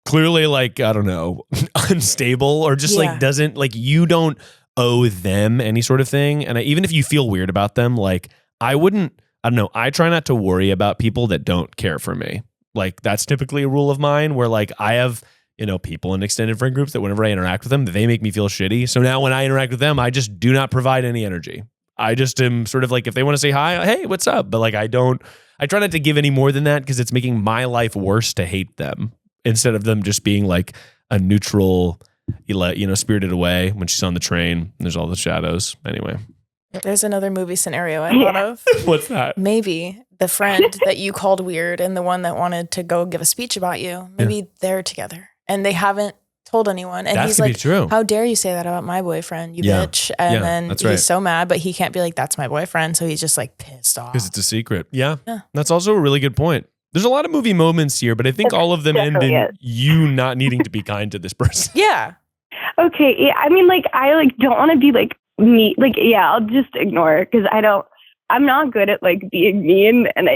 S5: clearly like, I don't know, unstable or just like doesn't like you don't owe them any sort of thing. And even if you feel weird about them, like I don't know. I try not to worry about people that don't care for me. Like that's typically a rule of mine where like I have people in extended friend groups that whenever I interact with them, they make me feel shitty. So now when I interact with them, I just do not provide any energy. I just am sort of like, if they want to say hi, hey, what's up? But like, I try not to give any more than that because it's making my life worse to hate them instead of them just being like a neutral, spirited away when she's on the train and there's all the shadows. Anyway.
S6: There's another movie scenario I thought of.
S5: What's that?
S6: Maybe the friend that you called weird and the one that wanted to go give a speech about you, maybe they're together. And they haven't told anyone. And he's like, true. How dare you say that about my boyfriend, you bitch. And then he's so mad, but he can't be like, that's my boyfriend. So he's just like pissed off.
S5: Because it's a secret. Yeah. That's also a really good point. There's a lot of movie moments here, but I think all of them end in you not needing to be kind to this person.
S6: Yeah.
S7: Okay. Yeah, I mean, like, I like don't want to be like me, like, yeah, I'll just ignore it because I'm not good at like being mean. And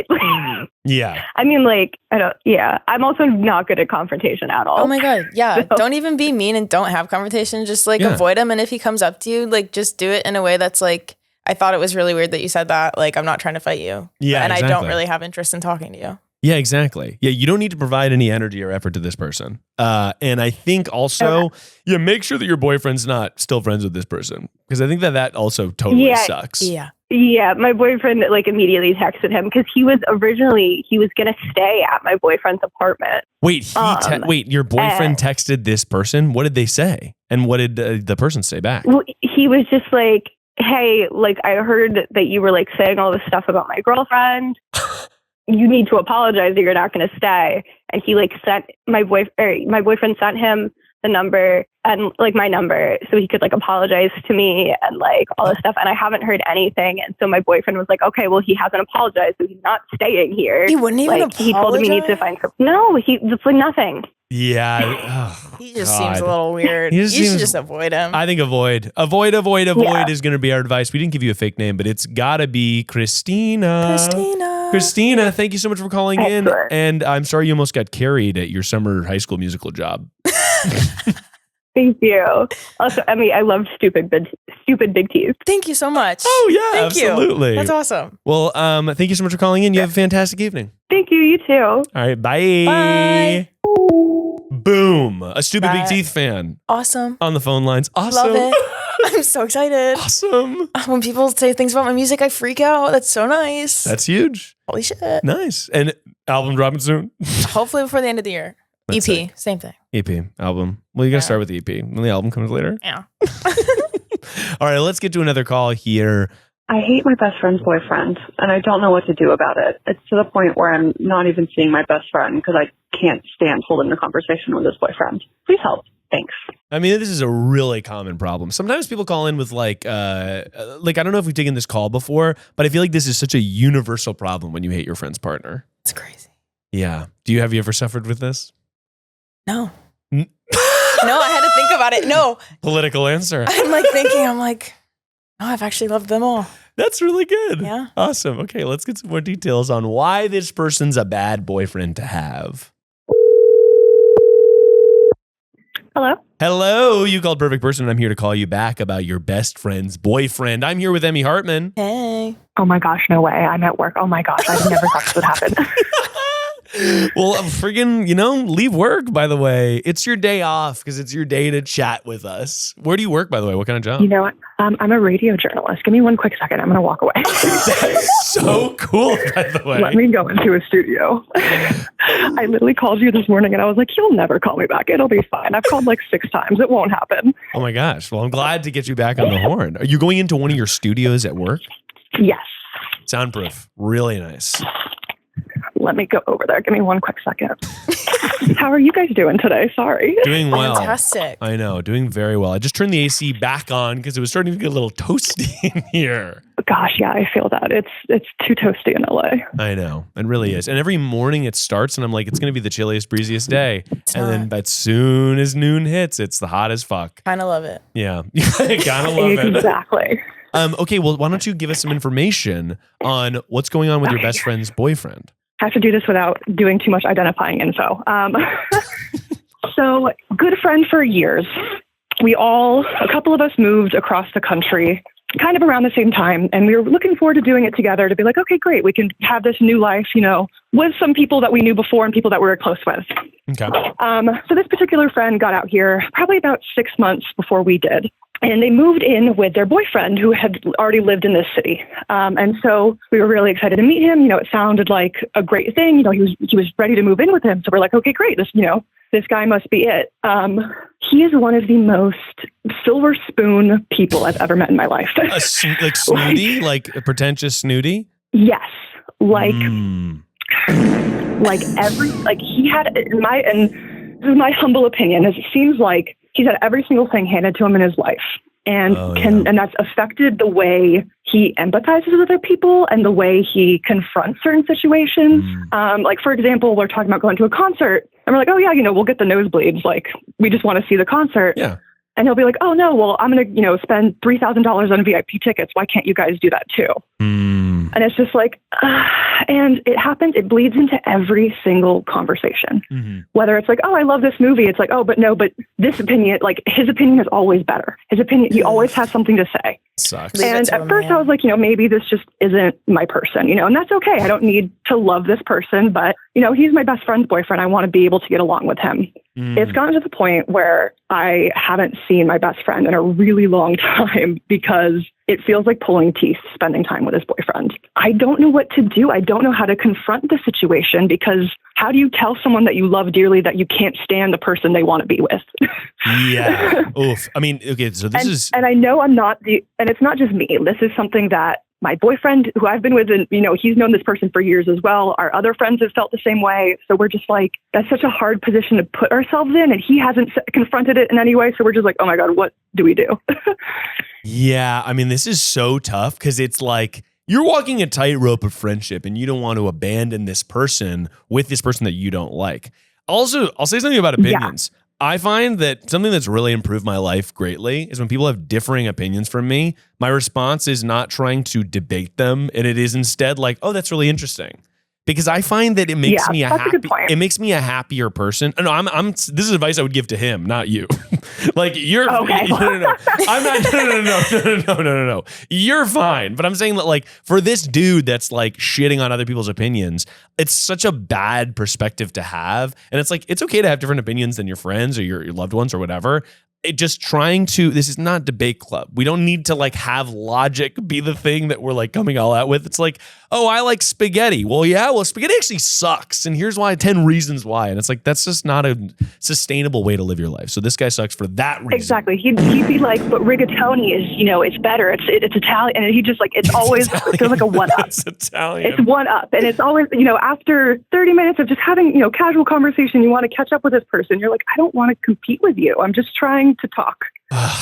S5: Yeah.
S7: I mean, like, I'm also not good at confrontation at all.
S6: Oh my God. Yeah.
S7: So-
S6: Don't even be mean and don't have conversation. Just like avoid him. And if he comes up to you, like just do it in a way that's like, I thought it was really weird that you said that. Like, I'm not trying to fight you.
S5: Yeah.
S6: And
S5: exactly.
S6: I don't really have interest in talking to you.
S5: Yeah, exactly. Yeah, you don't need to provide any energy or effort to this person. And I think also, make sure that your boyfriend's not still friends with this person. Because I think that also totally sucks.
S6: Yeah.
S7: Yeah, my boyfriend like immediately texted him because he was going to stay at my boyfriend's apartment.
S5: Wait, your boyfriend texted this person? What did they say? And what did the person say back?
S7: Well, he was just like, hey, like, I heard that you were like saying all this stuff about my girlfriend. You need to apologize or you're not going to stay. And he like sent my boyfriend sent him the number and like my number so he could like apologize to me and like all this stuff. And I haven't heard anything. And so my boyfriend was like, okay, well, he hasn't apologized, so he's not staying here.
S6: He wouldn't even
S7: apologize. He told him he needs to find some. No, it's like nothing.
S5: Yeah.
S6: He just seems a little weird. You should just avoid him.
S5: I think avoid is going to be our advice. We didn't give you a fake name, but it's got to be Christina. Christina, thank you so much for calling in. And I'm sorry you almost got carried at your summer high school musical job.
S7: Thank you. Also, Emmy, I loved stupid big teeth.
S6: Thank you so much.
S5: Oh yeah,
S6: thank
S5: absolutely.
S6: You. That's awesome.
S5: Well, thank you so much for calling in. You have a fantastic evening.
S7: Thank you. You too.
S5: All right, bye.
S6: Bye.
S5: Boom. A stupid big teeth fan.
S6: Awesome.
S5: On the phone lines. Awesome.
S6: Love it. I'm so excited.
S5: Awesome.
S6: When people say things about my music, I freak out. That's so nice.
S5: That's huge.
S6: Holy shit.
S5: Nice. And album dropping soon?
S6: Hopefully before the end of the year.
S5: That's
S6: EP,
S5: sick.
S6: same thing.
S5: EP, album. Well, you got to start with the EP. And the album comes later.
S6: Yeah.
S5: All right, let's get to another call here.
S8: I hate my best friend's boyfriend, and I don't know what to do about it. It's to the point where I'm not even seeing my best friend because I can't stand holding a conversation with his boyfriend. Please help. Thanks.
S5: I mean, this is a really common problem. Sometimes people call in with like I don't know if we've taken this call before, but I feel like this is such a universal problem when you hate your friend's partner.
S6: It's crazy.
S5: Yeah. Have you ever suffered with this?
S6: No. No, I had to think about it. No.
S5: Political answer.
S6: I'm like, no, I've actually loved them all.
S5: That's really good.
S6: Yeah.
S5: Awesome. Okay, let's get some more details on why this person's a bad boyfriend to have.
S7: Hello?
S5: Hello, you called Perfect Person, and I'm here to call you back about your best friend's boyfriend. I'm here with Emmy Hartman.
S6: Hey.
S7: Oh my gosh, no way. I'm at work. Oh my gosh, I never thought this would happen.
S5: Well, friggin', leave work, by the way. It's your day off because it's your day to chat with us. Where do you work, by the way? What kind of job?
S7: You know what? I'm a radio journalist. Give me one quick second. I'm going to walk away.
S5: That's so cool, by the way.
S7: Let me go into a studio. I literally called you this morning and I was like, you'll never call me back. It'll be fine. I've called like 6 times. It won't happen.
S5: Oh my gosh. Well, I'm glad to get you back on the horn. Are you going into one of your studios at work?
S7: Yes.
S5: Soundproof. Really nice.
S7: Let me go over there. Give me one quick second. How are you guys doing today? Sorry.
S5: Doing well.
S6: Fantastic.
S5: I know. Doing very well. I just turned the AC back on because it was starting to get a little toasty in here.
S7: Gosh, yeah, I feel that. It's too toasty in LA.
S5: I know. It really is. And every morning it starts and I'm like, it's going to be the chilliest, breeziest day. Then as soon as noon hits, it's the hot as fuck.
S6: Kind of love it.
S5: Yeah. I kind of love it.
S7: Exactly.
S5: Okay, well, why don't you give us some information on what's going on with your best friend's boyfriend?
S7: I have to do this without doing too much identifying info. So, good friend for years. A couple of us moved across the country kind of around the same time, and we were looking forward to doing it together to be like, okay, great, we can have this new life, with some people that we knew before and people that we were close with.
S5: Okay.
S7: So this particular friend got out here probably about 6 months before we did. And they moved in with their boyfriend who had already lived in this city. And so we were really excited to meet him. It sounded like a great thing. He was ready to move in with him. So we're like, okay, great. This guy must be it. He is one of the most silver spoon people I've ever met in my life.
S5: Like snooty? Like a pretentious snooty?
S7: Yes. Like he had, and this is my humble opinion, is it seems like he's had every single thing handed to him in his life. And and that's affected the way he empathizes with other people and the way he confronts certain situations. Like, for example, we're talking about going to a concert and we're like, oh yeah, we'll get the nosebleeds. Like, we just want to see the concert.
S5: Yeah.
S7: And he'll be like, oh no, well, I'm going to, spend $3,000 on VIP tickets. Why can't you guys do that too? And it's just like, and it happens, it bleeds into every single conversation. Whether it's like, oh, I love this movie. It's like, oh, but this opinion, like his opinion is always better. His opinion, he always has something to say.
S5: Sucks.
S7: And at first I was like, maybe this just isn't my person, and that's okay. I don't need to love this person, but, he's my best friend's boyfriend. I want to be able to get along with him. It's gotten to the point where I haven't seen my best friend in a really long time because it feels like pulling teeth spending time with his boyfriend. I don't know what to do. I don't know how to confront the situation because how do you tell someone that you love dearly that you can't stand the person they want to be with?
S5: Yeah. Oof. I mean, okay, so this is...
S7: And I know I'm not and it's not just me. This is something that my boyfriend, who I've been with, and he's known this person for years as well. Our other friends have felt the same way. So we're just like, that's such a hard position to put ourselves in. And he hasn't confronted it in any way. So we're just like, oh my God, what do we do?
S5: Yeah. I mean, this is so tough because it's like you're walking a tightrope of friendship and you don't want to abandon this person with this person that you don't like. Also, I'll say something about opinions. Yeah. I find that something that's really improved my life greatly is when people have differing opinions from me, my response is not trying to debate them. And it is instead like, oh, that's really interesting. Because I find that it makes me it makes me a happier person. No, this is advice I would give to him, not you. Like you're
S7: okay.
S5: No. I'm not no. You're fine. But I'm saying that like for this dude that's like shitting on other people's opinions, it's such a bad perspective to have. And it's like it's okay to have different opinions than your friends or your loved ones or whatever. This is not debate club. We don't need to like have logic be the thing that we're like coming all out with. It's like, oh, I like spaghetti. Well, spaghetti actually sucks. And here's why, 10 reasons why. And it's like, that's just not a sustainable way to live your life. So this guy sucks for that reason.
S7: Exactly. He'd be like, but rigatoni is, it's better. It's Italian. And he just like, it's always, it feels like a one up.
S5: It's Italian.
S7: It's one up. And it's always, after 30 minutes of just having, casual conversation, you want to catch up with this person. You're like, I don't want to compete with you. I'm just trying to talk.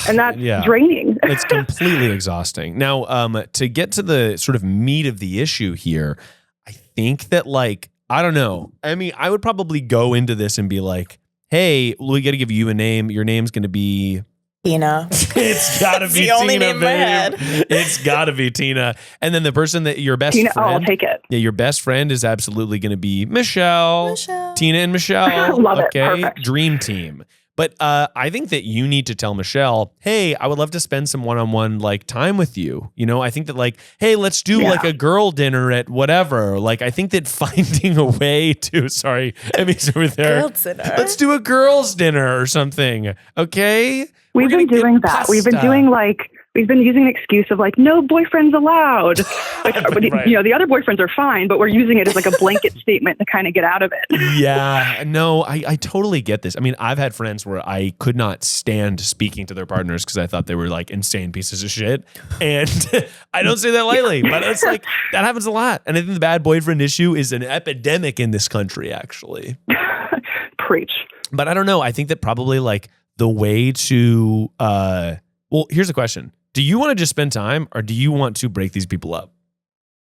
S7: And that's draining.
S5: It's completely exhausting. Now, to get to the sort of meat of the issue here, I think that like, I don't know. I mean, I would probably go into this and be like, hey, we got to give you a name. Your name's going to be
S6: Tina.
S5: It's got to be
S6: the
S5: Tina,
S6: only name in my head.
S5: It's got to be Tina. And then the person that your best
S7: Tina,
S5: friend.
S7: I'll take it.
S5: Yeah, your best friend is absolutely going to be Michelle. Tina and Michelle.
S7: Love
S5: okay?
S7: it. Perfect.
S5: Dream team. But I think that you need to tell Michelle, hey, I would love to spend some one-on-one like time with you. I think that like, hey, let's do like a girl dinner at whatever. Like, I think that finding a way to, sorry, Emmy's over there.
S6: Girls dinner.
S5: Let's do a girls' dinner or something. Okay?
S7: We've been doing that. We've been doing like, we've been using an excuse of like, no boyfriends allowed. Like,
S5: right.
S7: The other boyfriends are fine, but we're using it as like a blanket statement to kind of get out of it.
S5: Yeah, no, I totally get this. I mean, I've had friends where I could not stand speaking to their partners because I thought they were like insane pieces of shit. And I don't say that lightly, but it's like, that happens a lot. And I think the bad boyfriend issue is an epidemic in this country, actually.
S7: Preach.
S5: But I don't know. I think that probably like the way to, well, here's the question. Do you want to just spend time or do you want to break these people up?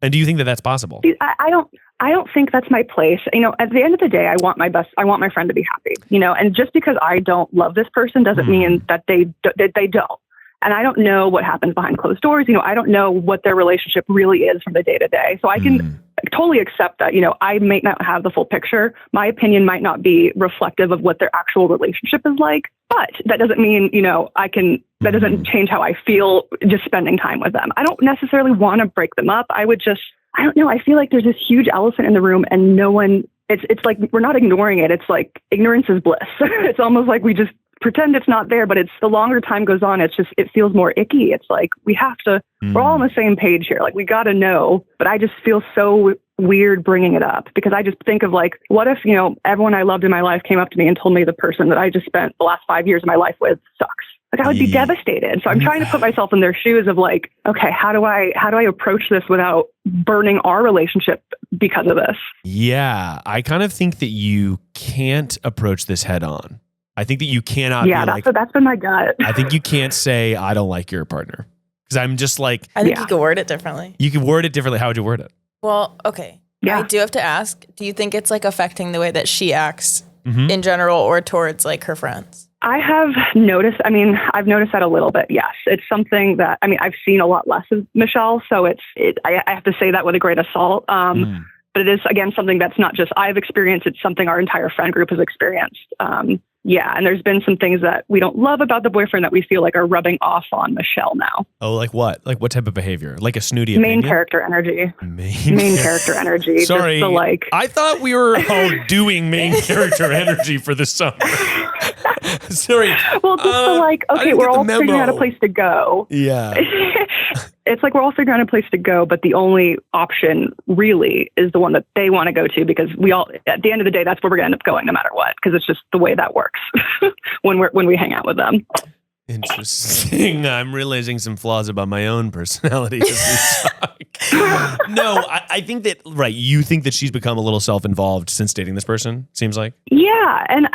S5: And do you think that that's possible?
S7: I don't think that's my place. At the end of the day, I want my friend to be happy, and just because I don't love this person doesn't mean that they don't. And I don't know what happens behind closed doors. I don't know what their relationship really is from the day to day. So I can totally accept that, I may not have the full picture. My opinion might not be reflective of what their actual relationship is like, but that doesn't mean, that doesn't change how I feel just spending time with them. I don't necessarily want to break them up. I don't know. I feel like there's this huge elephant in the room and no one, it's like, we're not ignoring it. It's like ignorance is bliss. It's almost like we just pretend it's not there, but it's the longer time goes on, it feels more icky. It's like, we have to, we're all on the same page here. Like we got to know, but I just feel so weird bringing it up because I just think of like, what if, everyone I loved in my life came up to me and told me the person that I just spent the last 5 years of my life with sucks. Like I would be devastated. So I'm trying to put myself in their shoes of like, okay, how do I approach this without burning our relationship because of this?
S5: Yeah. I kind of think that you can't approach this head on. I think that you cannot.
S7: Yeah, that's been my gut.
S5: I think you can't say, I don't like your partner. Because I'm just like.
S6: I think you could word it differently.
S5: You could word it differently. How would you word it?
S6: Well, okay.
S7: Yeah.
S6: I do have to ask, do you think it's like affecting the way that she acts in general or towards like her friends?
S8: I have noticed, I've noticed that a little bit, yes. It's something that, I've seen a lot less of Michelle, so I have to say that with a grain of salt. But it is, again, something that's not just I've experienced, it's something our entire friend group has experienced. Yeah, and there's been some things that we don't love about the boyfriend that we feel like are rubbing off on Michelle now.
S5: Oh, like what? Like what type of behavior? Like a snooty
S8: Main
S5: opinion?
S8: character energy. Main character energy.
S5: Sorry,
S8: just the,
S5: I thought we were all doing main character energy for the summer. Sorry.
S8: Well, just okay, we're all figuring out a place to go.
S5: Yeah.
S8: It's like we're all figuring out a place to go, but the only option really is the one that they want to go to, because we all, at the end of the day, that's where we're going to end up going no matter what, because it's just the way that works when we hang out with them.
S5: Interesting. I'm realizing some flaws about my own personality as we talk. No, I think that, right, you think that she's become a little self-involved since dating this person, seems like?
S8: Yeah, and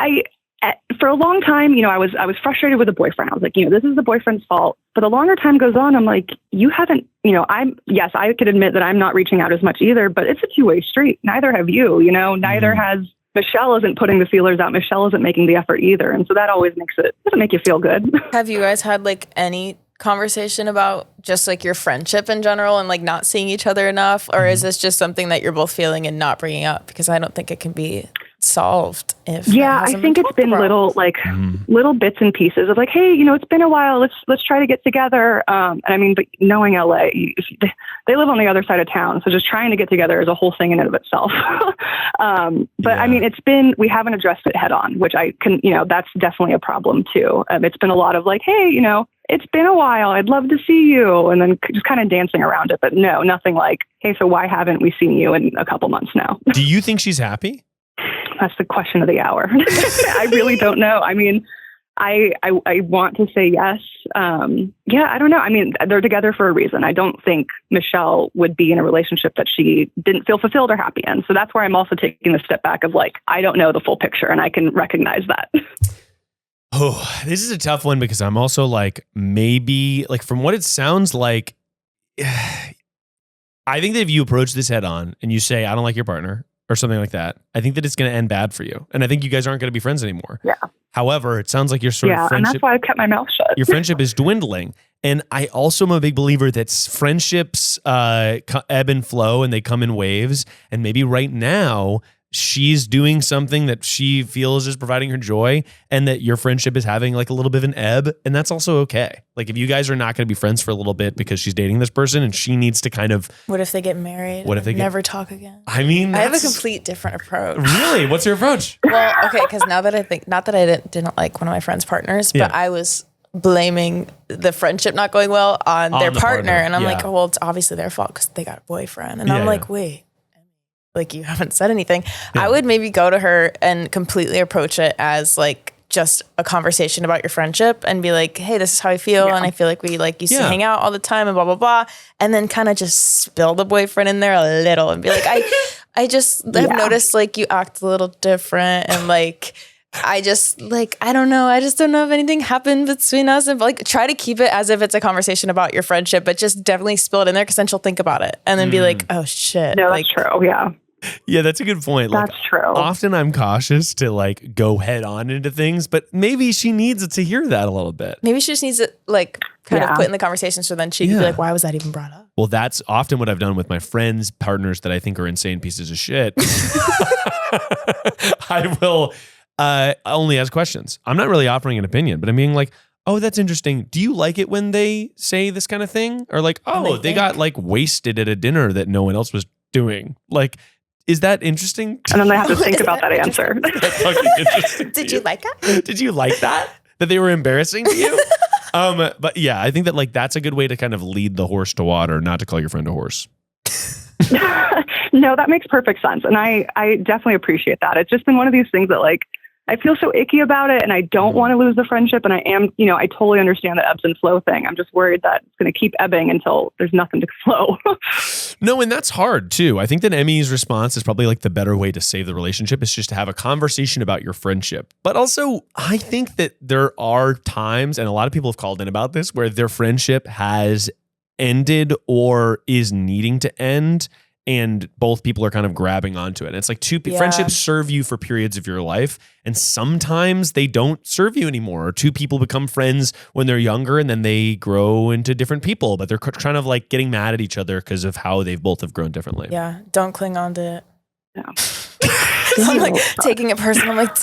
S8: for a long time, I was frustrated with the boyfriend. I was like, this is the boyfriend's fault. But the longer time goes on, I'm like, you haven't, yes, I could admit that I'm not reaching out as much either, but it's a two-way street. Neither have you, neither has Michelle isn't putting the feelers out. Michelle isn't making the effort either. And so that always doesn't make you feel good.
S6: Have you guys had any conversation about just your friendship in general and not seeing each other enough? Or is this just something that you're both feeling and not bringing up? Because I don't think it can be solved if
S8: I think it's been little bits and pieces of hey, it's been a while, let's try to get together. But knowing LA, they live on the other side of town, so just trying to get together is a whole thing in and of itself. We haven't addressed it head on, which I can, that's definitely a problem too. It's been a lot of hey, it's been a while, I'd love to see you, and then just kind of dancing around it, but no, nothing hey, so why haven't we seen you in a couple months now?
S5: Do you think she's happy?
S8: That's the question of the hour. I really don't know. I want to say yes. I don't know. They're together for a reason. I don't think Michelle would be in a relationship that she didn't feel fulfilled or happy in. So that's where I'm also taking the step back of I don't know the full picture, and I can recognize that.
S5: Oh, this is a tough one, because I'm also maybe from what it sounds like, I think that if you approach this head on and you say, I don't like your partner, or something like that, I think that it's going to end bad for you. And I think you guys aren't going to be friends anymore. Yeah. However, it sounds like your sort of friendship.
S8: And that's why I've kept my mouth shut.
S5: Your friendship is dwindling. And I also am a big believer that friendships ebb and flow, and they come in waves. And maybe right now she's doing something that she feels is providing her joy, and that your friendship is having a little bit of an ebb. And that's also okay. If you guys are not going to be friends for a little bit because she's dating this person and she needs to kind of...
S6: What if they get married?
S5: What if they
S6: never talk again?
S5: I have
S6: a complete different approach.
S5: Really? What's your approach?
S6: Well, okay, because now that I think, not that I didn't like one of my friend's partners, but I was blaming the friendship not going well on their partner. And I'm well, it's obviously their fault because they got a boyfriend. And I'm wait. You haven't said anything. Yeah. I would maybe go to her and completely approach it as just a conversation about your friendship, and be hey, this is how I feel. And I feel we used to hang out all the time and blah, blah, blah. And then kind of just spill the boyfriend in there a little and be I just have noticed you act a little different. And I just I don't know. I just don't know if anything happened between us, and try to keep it as if it's a conversation about your friendship, but just definitely spill it in there, because then she'll think about it and then be oh shit.
S8: No, that's true. Yeah.
S5: Yeah, that's a good point.
S8: That's true.
S5: Often I'm cautious to go head on into things, but maybe she needs to hear that a little bit.
S6: Maybe she just needs it kind of put in the conversation, so then she can be why was that even brought up?
S5: Well, that's often what I've done with my friends' partners that I think are insane pieces of shit. I will only ask questions. I'm not really offering an opinion, but I'm being oh, that's interesting. Do you like it when they say this kind of thing? Or they got wasted at a dinner that no one else was doing. Is that interesting?
S8: And then they have to think about that answer.
S6: Did you like that?
S5: Did you like that? That they were embarrassing to you? But yeah, I think that that's a good way to kind of lead the horse to water, not to call your friend a horse.
S8: No, that makes perfect sense. And I definitely appreciate that. It's just been one of these things that I feel so icky about it, and I don't want to lose the friendship. And I am, I totally understand the ebbs and flow thing. I'm just worried that it's going to keep ebbing until there's nothing to flow.
S5: No, and that's hard too. I think that Emmy's response is probably the better way to save the relationship is just to have a conversation about your friendship. But also, I think that there are times, and a lot of people have called in about this, where their friendship has ended or is needing to end. and both people are kind of grabbing onto it. And it's like friendships serve you for periods of your life, and sometimes they don't serve you anymore. Or two people become friends when they're younger, and then they grow into different people, but they're trying to like getting mad at each other because of how they both have grown differently.
S6: Yeah, don't cling on to it. No. I'm like taking it personal. I'm like,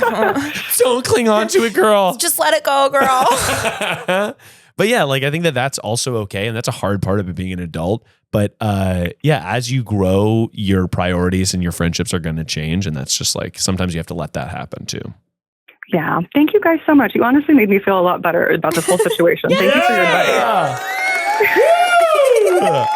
S5: don't cling on to it, girl.
S6: Just let it go, girl.
S5: But yeah, like I think that that's also okay, and that's a hard part of it being an adult. But as you grow, your priorities and your friendships are going to change, and that's just like sometimes you have to let that happen too.
S8: Yeah, thank you guys so much. You honestly made me feel a lot better about this whole situation. Thank you for your advice.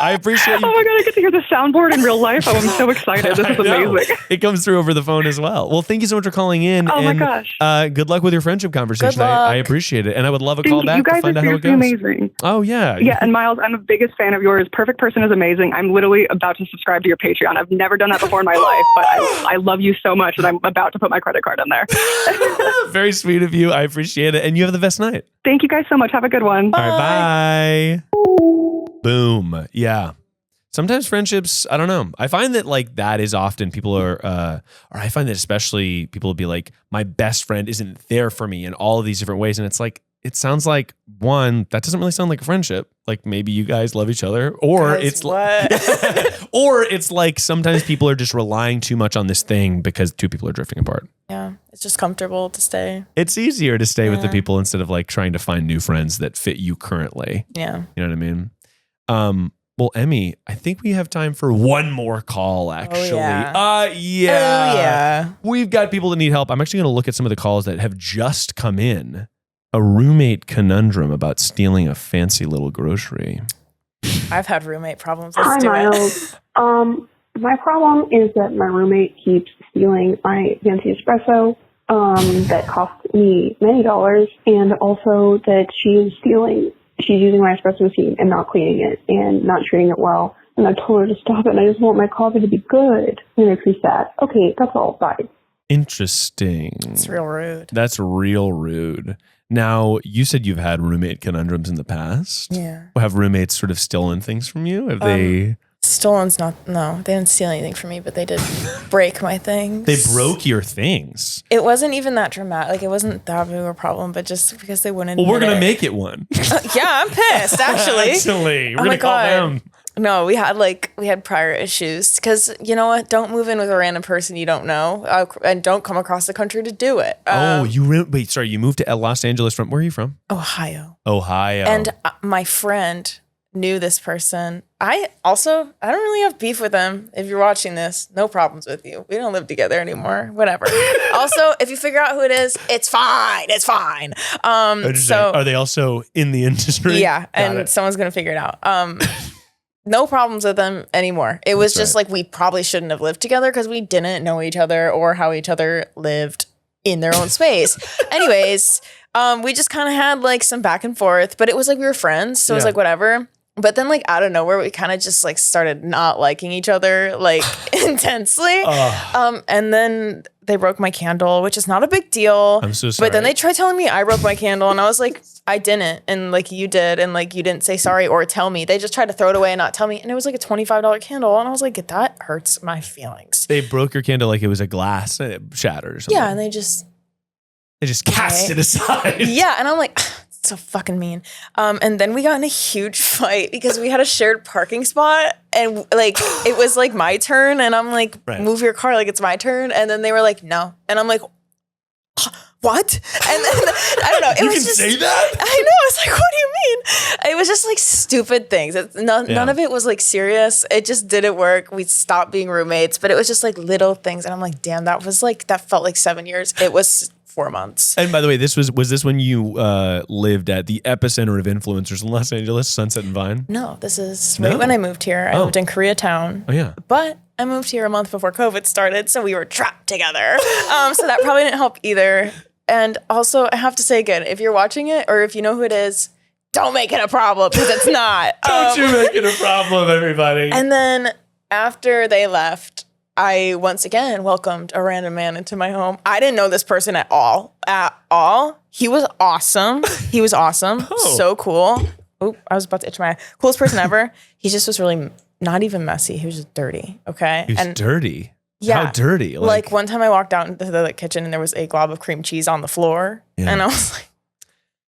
S5: I appreciate you.
S8: Oh my God, I get to hear the soundboard in real life. I'm so excited. This is amazing.
S5: It comes through over the phone as well. Well, thank you so much for calling in.
S8: Oh my gosh.
S5: Good luck with your friendship conversation. I appreciate it. And I would love a
S8: Thank
S5: call
S8: you.
S5: back
S8: You guys
S5: to find
S8: are
S5: out how it goes.
S8: amazing.
S5: Oh, yeah.
S8: Yeah, and Miles, I'm a biggest fan of yours. Perfect Person is amazing. I'm literally about to subscribe to your Patreon. I've never done that before in my life, but I love you so much, and I'm about to put my credit card in there.
S5: Very sweet of you. I appreciate it. And you have the best night.
S8: Thank you guys so much. Have a good one.
S5: All right, bye. Boom. Yeah. Sometimes friendships, I don't know. I find that like that is often people are, or I find that especially people will be like, my best friend isn't there for me in all of these different ways. And it's like, it sounds like one, that doesn't really sound like a friendship. Like maybe you guys love each other, or it's like, or it's like sometimes people are just relying too much on this thing because two people are drifting apart.
S6: Yeah. It's just comfortable to stay.
S5: It's easier to stay with the people instead of like trying to find new friends that fit you currently.
S6: Yeah.
S5: You know what I mean? Well, Emmy, I think we have time for one more call, actually.
S6: Oh, yeah.
S5: We've got people that need help. I'm actually going to look at some of the calls that have just come in. A roommate conundrum about stealing a fancy little grocery.
S6: I've had roommate problems.
S7: Hi, Miles. My problem is that my roommate keeps stealing my fancy espresso that cost me many dollars, and also that she's using my espresso machine and not cleaning it and not treating it well. And I told her to stop it, and I just want my coffee to be good. And it makes me sad. Okay, that's all. Bye.
S5: Interesting.
S6: It's real rude.
S5: That's real rude. Now, you said you've had roommate conundrums in the past.
S6: Yeah.
S5: Have roommates sort of stolen things from you? Have they...
S6: Stolen's no, they didn't steal anything from me, but they did break my things.
S5: They broke your things?
S6: It wasn't even that dramatic. Like, it wasn't that big of a problem, but just because they wouldn't.
S5: Well, we're going to make it one.
S6: Yeah, I'm pissed, actually.
S5: Actually, we're going to call them.
S6: No, we had prior issues because, you know what? Don't move in with a random person you don't know, and don't come across the country to do it.
S5: You moved to Los Angeles from, where are you from?
S6: Ohio.
S5: And
S6: my friend knew this person. I don't really have beef with them. If you're watching this, no problems with you. We don't live together anymore. Whatever. Also, if you figure out who it is, it's fine. It's fine. So
S5: are they also in the industry?
S6: Yeah, and someone's gonna figure it out. No problems with them anymore. It was just like we probably shouldn't have lived together because we didn't know each other or how each other lived in their own space. Anyways, we just kind of had like some back and forth, but it was like we were friends, so it was like whatever. But then like out of nowhere, we kind of just like started not liking each other like intensely. And then they broke my candle, which is not a big deal.
S5: I'm so sorry.
S6: But then they tried telling me I broke my candle, and I was like, I didn't. And like you did, and like you didn't say sorry or tell me. They just tried to throw it away and not tell me. And it was like a $25 candle. And I was like, that hurts my feelings.
S5: They broke your candle like it was a glass and it shattered or something.
S6: Yeah, and they just
S5: cast it aside.
S6: Yeah, and I'm like, so fucking mean. And then we got in a huge fight because we had a shared parking spot, and like it was like my turn, and I'm like, move your car like it's my turn. And then they were like, no. And I'm like, what? And then I don't know. It
S5: you
S6: was
S5: can
S6: just,
S5: say that?
S6: I know. It's like, what do you mean? It was just like stupid things. None of it was like serious. It just didn't work. We stopped being roommates, but it was just like little things. And I'm like, damn, that felt like 7 years. It was 4 months.
S5: And by the way, was this when you lived at the epicenter of influencers in Los Angeles, Sunset and Vine?
S6: No, this is right when I moved here. I lived in Koreatown.
S5: Oh yeah.
S6: But I moved here a month before COVID started, so we were trapped together. So that probably didn't help either. And also, I have to say again, if you're watching it or if you know who it is, don't make it a problem because it's not.
S5: Don't you make it a problem, everybody.
S6: And then after they left, I once again welcomed a random man into my home. I didn't know this person at all. He was awesome.
S5: Oh.
S6: So cool. Oop, I was about to itch my eye. Coolest person ever. He just was really not even messy. He was just dirty. Okay.
S5: He was dirty.
S6: Yeah.
S5: How dirty?
S6: Like one time I walked out into the kitchen and there was a glob of cream cheese on the floor.
S5: Yeah.
S6: And I was like,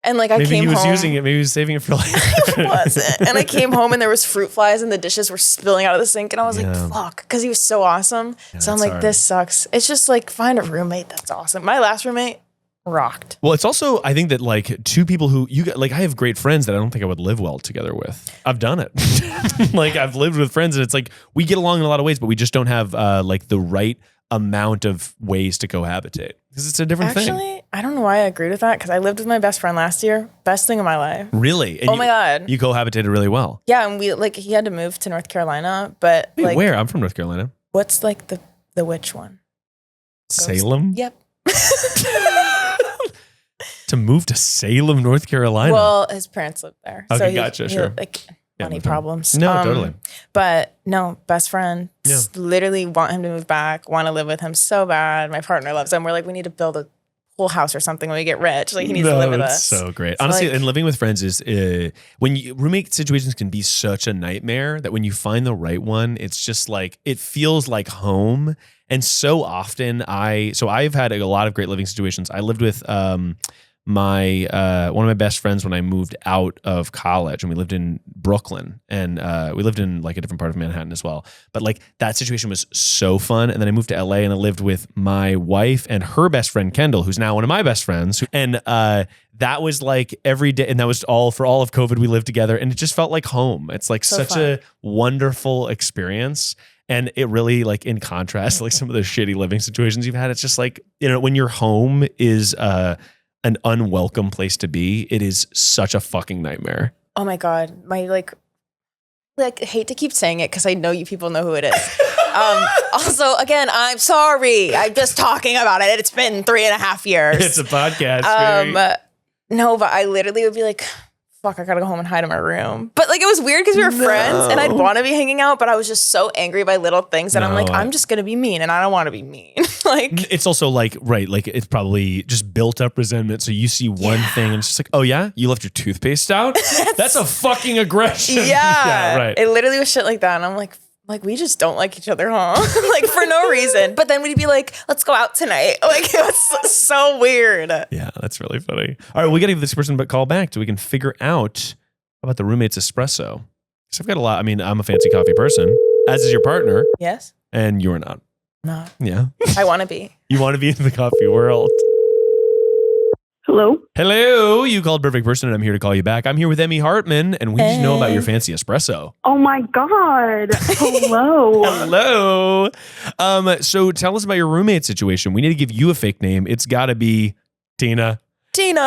S6: and like I
S5: maybe
S6: came home.
S5: he was using it. Maybe he was saving it for later.
S6: It wasn't. And I came home and there was fruit flies and the dishes were spilling out of the sink. And I was
S5: Yeah.
S6: like, fuck. Because he was so awesome.
S5: Yeah,
S6: so I'm
S5: that's
S6: like,
S5: hard.
S6: this sucks. It's just like, find a roommate that's awesome. My last roommate rocked.
S5: Well, it's also, I think that like two people who you got, like I have great friends that I don't think I would live well together with. I've done it. Like I've lived with friends and it's like we get along in a lot of ways, but we just don't have like the right amount of ways to cohabitate because it's a different thing.
S6: Actually, I don't know why I agreed with that because I lived with my best friend last year. Best thing of my life.
S5: Really? And
S6: My God.
S5: You cohabitated really well.
S6: Yeah. And we like, he had to move to North Carolina, but
S5: Wait,
S6: like,
S5: where? I'm from North Carolina.
S6: what's like the which one?
S5: Salem?
S6: Yep.
S5: To move to Salem, North Carolina?
S6: Well, his parents lived there.
S5: Okay,
S6: he,
S5: gotcha,
S6: he,
S5: sure.
S6: Like
S5: Yeah,
S6: money
S5: with him.
S6: problems.
S5: No, totally.
S6: But no, best friend.
S5: Yeah.
S6: Literally want him to move back, want to live with him so bad. My partner loves him. We're like, we need to build a whole house or something when we get rich. Like he needs to live with us.
S5: So great.
S6: So,
S5: Honestly,
S6: like-
S5: and living with friends is when roommate situations can be such a nightmare that when you find the right one, it's just like it feels like home. And so often I've had a lot of great living situations. I lived with my one of my best friends when I moved out of college, and we lived in Brooklyn, and we lived in like a different part of Manhattan as well. But like that situation was so fun. And then I moved to LA and I lived with my wife and her best friend Kendall, who's now one of my best friends. And that was like every day, and that was all for all of COVID. We lived together, and it just felt like home. It's like
S6: So
S5: such
S6: fun.
S5: a wonderful experience. And it really, like, in contrast to like some of the shitty living situations you've had, it's just like, you know, when your home is an unwelcome place to be, it is such a fucking nightmare.
S6: Oh my God. My like I hate to keep saying it because I know you people know who it is. Also, again, I'm sorry. I'm just talking about it. It's been 3.5 years.
S5: It's a podcast.
S6: No, but I literally would be like, fuck, I gotta go home and hide in my room. But like, it was weird because we were friends and I'd want to be hanging out, but I was just so angry by little things that I'm like, I'm just gonna be mean and I don't want to be mean. Like,
S5: it's also like, right, like it's probably just built up resentment. So you see one thing and it's just like, oh yeah, you left your toothpaste out? That's a fucking aggression.
S6: yeah,
S5: right.
S6: It literally was shit like that. And I'm like, we just don't like each other, huh? Like for no reason. But then we'd be like, let's go out tonight. Like it was so weird.
S5: Yeah, that's really funny. All right, we got to give this person a call back so we can figure out about the roommate's espresso. Because I've got a lot. I mean, I'm a fancy coffee person, as is your partner,
S6: Yes?
S5: and you're not.
S6: No.
S5: Yeah.
S6: I want to be.
S5: You want to be in the coffee world.
S8: Hello?
S5: Hello, you called perfect person, and I'm here to call you back. I'm here with Emmy Hartman, and we need to know about your fancy espresso.
S8: Oh my God. Hello.
S5: Hello. So tell us about your roommate situation. We need to give you a fake name. It's got to be Tina.
S6: Tina.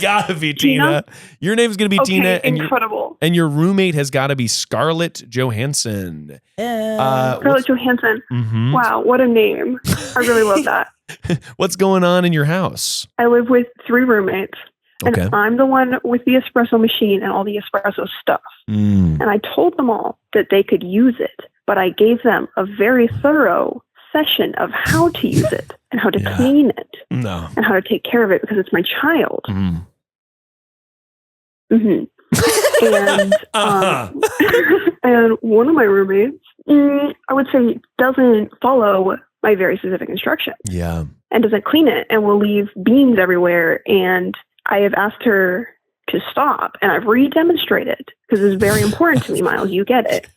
S5: Got to be Tina. Your name's going to be
S8: Okay,
S5: Tina. And
S8: incredible.
S5: your roommate has got to be Scarlett Johansson.
S8: Scarlett Johansson.
S5: Mhm.
S8: Wow, what a name. I really love that.
S5: What's going on in your house?
S8: I live with 3 roommates, and
S5: Okay.
S8: I'm the one with the espresso machine and all the espresso stuff.
S5: Mm.
S8: And I told them all that they could use it, but I gave them a very thorough session of how to use it and how to
S5: Yeah.
S8: clean it
S5: No.
S8: and how to take care of it because it's my child.
S5: Mm.
S8: Hmm And
S5: Uh-huh.
S8: and one of my roommates, I would say, doesn't follow my very specific instructions
S5: Yeah.
S8: and doesn't clean it and will leave beans everywhere. And I have asked her to stop, and I've re-demonstrated because it's very important to me, Miles. You get it.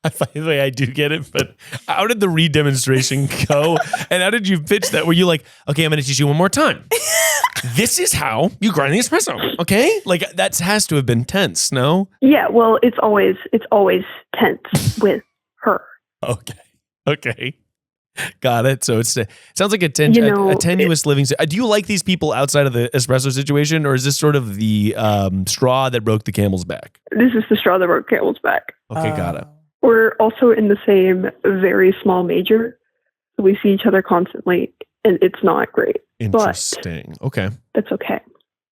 S5: By the way, I do get it, but how did the re-demonstration go? And how did you pitch that? Were you like, okay, I'm going to teach you one more time. This is how you grind the espresso, okay? Like that has to have been tense, no?
S8: Yeah, well, it's always tense with her.
S5: Okay. Got it. So it sounds like a tenuous living. Do you like these people outside of the espresso situation, or is this sort of the straw that broke the camel's back?
S8: This is the straw that broke camel's back.
S5: Okay, got it.
S8: We're also in the same very small major. So we see each other constantly, and it's not great.
S5: Interesting. Okay.
S8: That's okay.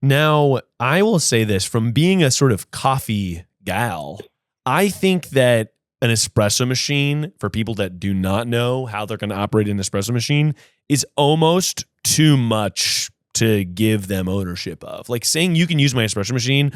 S5: Now, I will say this, from being a sort of coffee gal, I think that an espresso machine, for people that do not know how they're going to operate an espresso machine, is almost too much to give them ownership of. Like saying you can use my espresso machine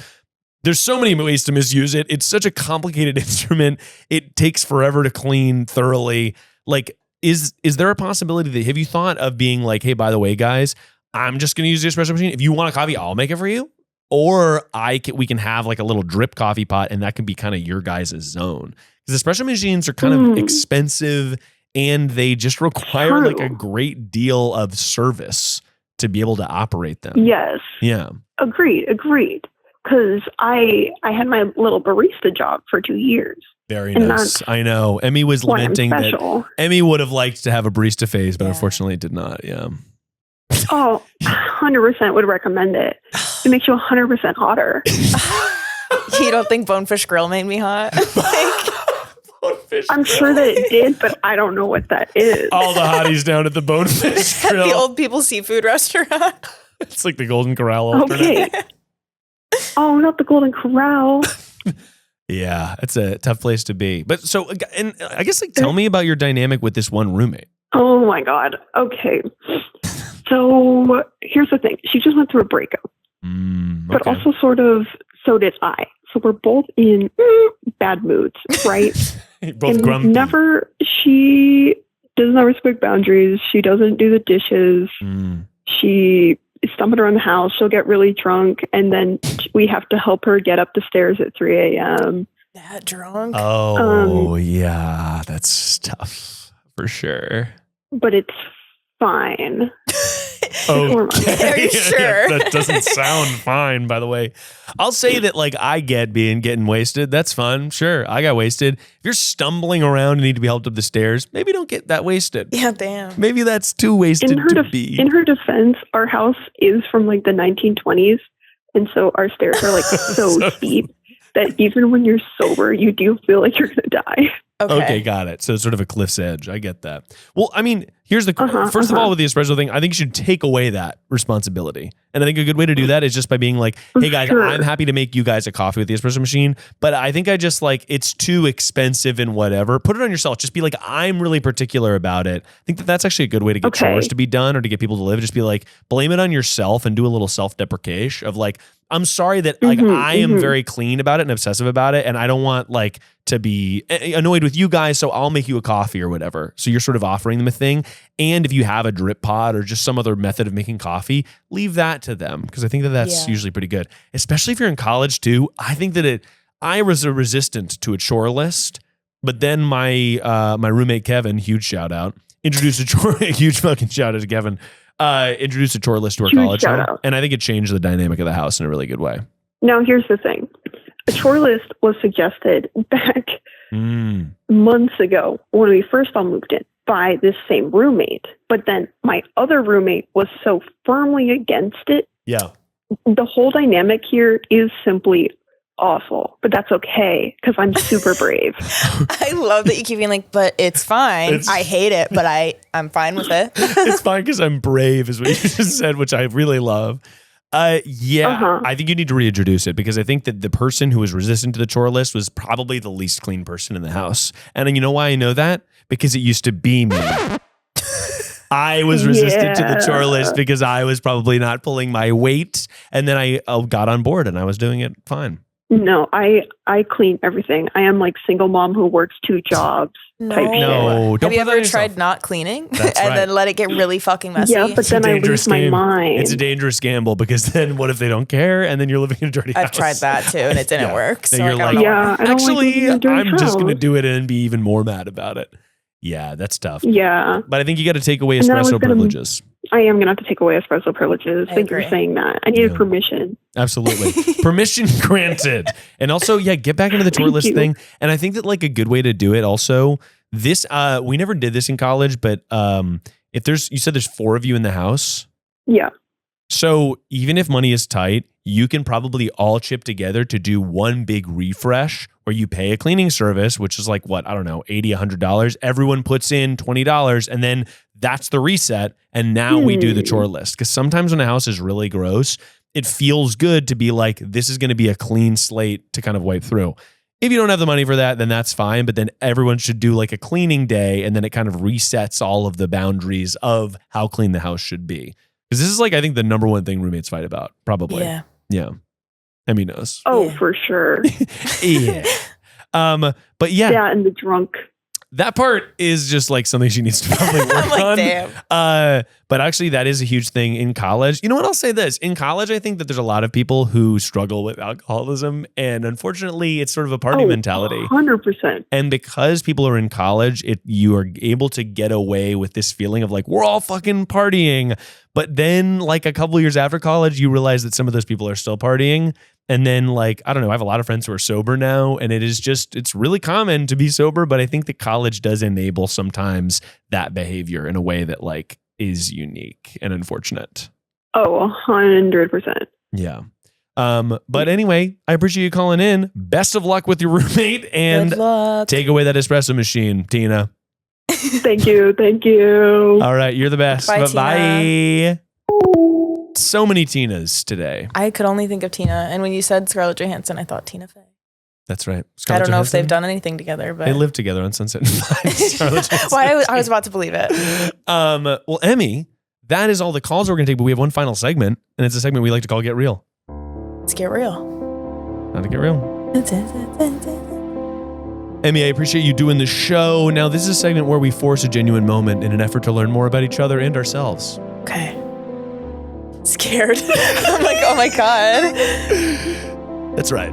S5: There's so many ways to misuse it. It's such a complicated instrument. It takes forever to clean thoroughly. Like, is there a possibility that, have you thought of being like, hey, by the way, guys, I'm just going to use the espresso machine. If you want a coffee, I'll make it for you. Or we can have like a little drip coffee pot, and that can be kind of your guys' zone. Because espresso machines are kind of expensive, and they just require like a great deal of service to be able to operate them.
S8: Yes.
S5: Yeah.
S8: Agreed. Because I had my little barista job for 2 years.
S5: Very nice. I know. Emmy was lamenting that Emmy would have liked to have a barista phase, but unfortunately it did not. Yeah.
S8: Oh, 100% would recommend it. It makes you 100% hotter.
S6: You don't think Bonefish Grill made me hot?
S8: I'm sure that it did, but I don't know what that is.
S5: All the hotties down at the Bonefish Grill.
S6: The Old People Seafood Restaurant.
S5: It's like the Golden Corral alternate.
S8: Okay. Oh, not the Golden Corral.
S5: Yeah, it's a tough place to be. But so, and I guess like tell me about your dynamic with this one roommate.
S8: Oh my God. Okay. So here's the thing. She just went through a breakup, but also sort of, so did I. So we're both in bad moods, right?
S5: Both
S8: and
S5: grumpy.
S8: She does not respect boundaries. She doesn't do the dishes. She is stumbling around the house. She'll get really drunk, and then we have to help her get up the stairs at 3 a.m.
S6: That drunk?
S5: Oh, yeah. That's tough for sure.
S8: But it's fine.
S5: Okay.
S6: Are you sure?
S5: That doesn't sound fine, by the way. I'll say that like I get getting wasted. That's fun. Sure. I got wasted. If you're stumbling around and need to be helped up the stairs, maybe don't get that wasted.
S6: Yeah, damn.
S5: Maybe that's too wasted to be.
S8: In her defense, our house is from like the 1920s. And so our stairs are like so steep that even when you're sober, you do feel like you're going to die.
S5: Okay, got it. So it's sort of a cliff's edge. I get that. Well, I mean, here's the first of all, with the espresso thing, I think you should take away that responsibility. And I think a good way to do that is just by being like, hey guys, I'm happy to make you guys a coffee with the espresso machine, but I think I just like, it's too expensive and whatever. Put it on yourself. Just be like, I'm really particular about it. I think that's actually a good way to get chores to be done or to get people to live. Just be like, blame it on yourself and do a little self-deprecation of like, I'm sorry that like I am very clean about it and obsessive about it, and I don't want like to be annoyed with you guys, so I'll make you a coffee or whatever. So you're sort of offering them a thing. And if you have a drip pod or just some other method of making coffee, leave that to them, because I think that that's usually pretty good, especially if you're in college too. I think that I was resistant to a chore list, but then my my roommate Kevin, huge shout out, introduced a chore, huge fucking shout out to Kevin. Introduced a chore list to our college home, and I think it changed the dynamic of the house in a really good way.
S8: Now, here's the thing. A chore list was suggested back months ago when we first all moved in by this same roommate. But then my other roommate was so firmly against it.
S5: Yeah.
S8: The whole dynamic here is simply awful, but that's okay because I'm super brave.
S6: I love that you keep being like, but it's fine. I hate it, but I'm fine with it.
S5: It's fine because I'm brave is what you just said, which I really love. I think you need to reintroduce it, because I think that the person who was resistant to the chore list was probably the least clean person in the house. And you know why I know that? Because it used to be me. I was resistant to the chore list because I was probably not pulling my weight. And then I got on board and I was doing it fine.
S8: No, I clean everything. I am like single mom who works 2 jobs.
S5: No.
S6: Have you ever tried not cleaning and then let it get really fucking messy?
S8: Yeah, but then I lose my mind.
S5: It's a dangerous gamble, because then what if they don't care and then you're living in a dirty house?
S6: I've tried that too and it didn't work. So
S5: you're like, actually, I'm just going to do it and be even more mad about it. Yeah, that's tough.
S8: Yeah.
S5: But I think you got to take away espresso privileges.
S8: I am going to have to take away espresso privileges. Thank you for saying that. I needed permission.
S5: Absolutely. Permission granted. And also, get back into the chore list thing. And I think that like a good way to do it also, this, we never did this in college, but if you said there's 4 of you in the house. Yeah. So even if money is tight, you can probably all chip together to do one big refresh where you pay a cleaning service, which is like what, I don't know, $80, $100. Everyone puts in $20 and then that's the reset. And now we do the chore list. Because sometimes when a house is really gross, it feels good to be like, this is going to be a clean slate to kind of wipe through. If you don't have the money for that, then that's fine. But then everyone should do like a cleaning day, and then it kind of resets all of the boundaries of how clean the house should be. Because this is like, I think the number one thing roommates fight about, probably. Yeah. Emmy knows.
S8: Oh, for sure.
S5: Yeah. But yeah.
S8: Yeah, and the drunk.
S5: That part is just like something she needs to probably work on.
S6: Damn.
S5: But actually, that is a huge thing in college. You know what? I'll say this. In college, I think that there's a lot of people who struggle with alcoholism. And unfortunately, it's sort of a party mentality.
S8: 100%.
S5: And because people are in college, you are able to get away with this feeling of like, we're all fucking partying. But then like a couple years after college, you realize that some of those people are still partying. And then like, I don't know, I have a lot of friends who are sober now, and it's really common to be sober, but I think that college does enable sometimes that behavior in a way that like is unique and unfortunate.
S8: Oh, 100%.
S5: Yeah. But anyway, I appreciate you calling in. Best of luck with your roommate, and take away that espresso machine, Tina.
S8: Thank you. Thank you.
S5: All right. You're the best. Bye-bye. So many Tinas today.
S6: I could only think of Tina. And when you said Scarlett Johansson, I thought Tina Fey.
S5: That's right.
S6: I don't know if they've done anything together, but
S5: they live together on Sunset and Vine. Scarlett Johansson.
S6: Well, I was about to believe it.
S5: Well, Emmy, that is all the calls we're going to take, but we have one final segment, and it's a segment we like to call Get Real.
S6: Let's get real.
S5: How to get real. Emmy, I appreciate you doing the show. Now, this is a segment where we force a genuine moment in an effort to learn more about each other and ourselves.
S6: Okay. Scared. I'm like, oh my God.
S5: That's right.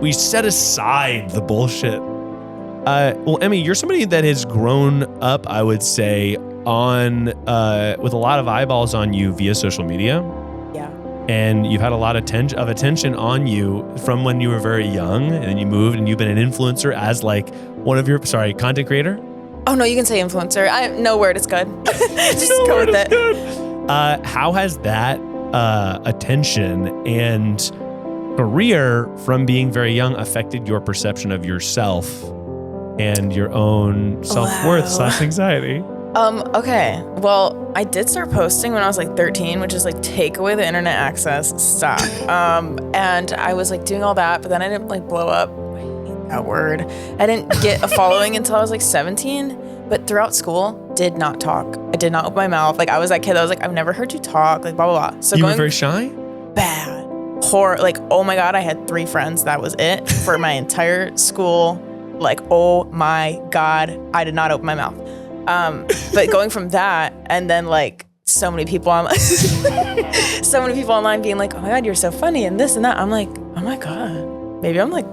S5: We set aside the bullshit. Well, Emmy, you're somebody that has grown up, I would say, on with a lot of eyeballs on you via social media.
S6: Yeah.
S5: And you've had a lot of attention on you from when you were very young, and then you moved, and you've been an influencer as like one of your, content creator?
S6: Oh no, you can say influencer. No word is good. Just go with it.
S5: How has that attention and career from being very young affected your perception of yourself and your own self-worth / anxiety?
S6: Okay. Well, I did start posting when I was like 13, which is like take away the internet access, stop. And I was like doing all that, but then I didn't like blow up. I hate that word. I didn't get a following until I was like 17. But throughout school, did not talk. I did not open my mouth. Like I was that kid that was like, I've never heard you talk, like blah, blah, blah. So
S5: you were very shy?
S6: Bad. Horror. Like, oh my God, I had 3 friends. That was it for my entire school. Like, oh my God, I did not open my mouth. But going from that, and then like so many people online being like, oh my God, you're so funny and this and that. I'm like, oh my God, maybe I'm like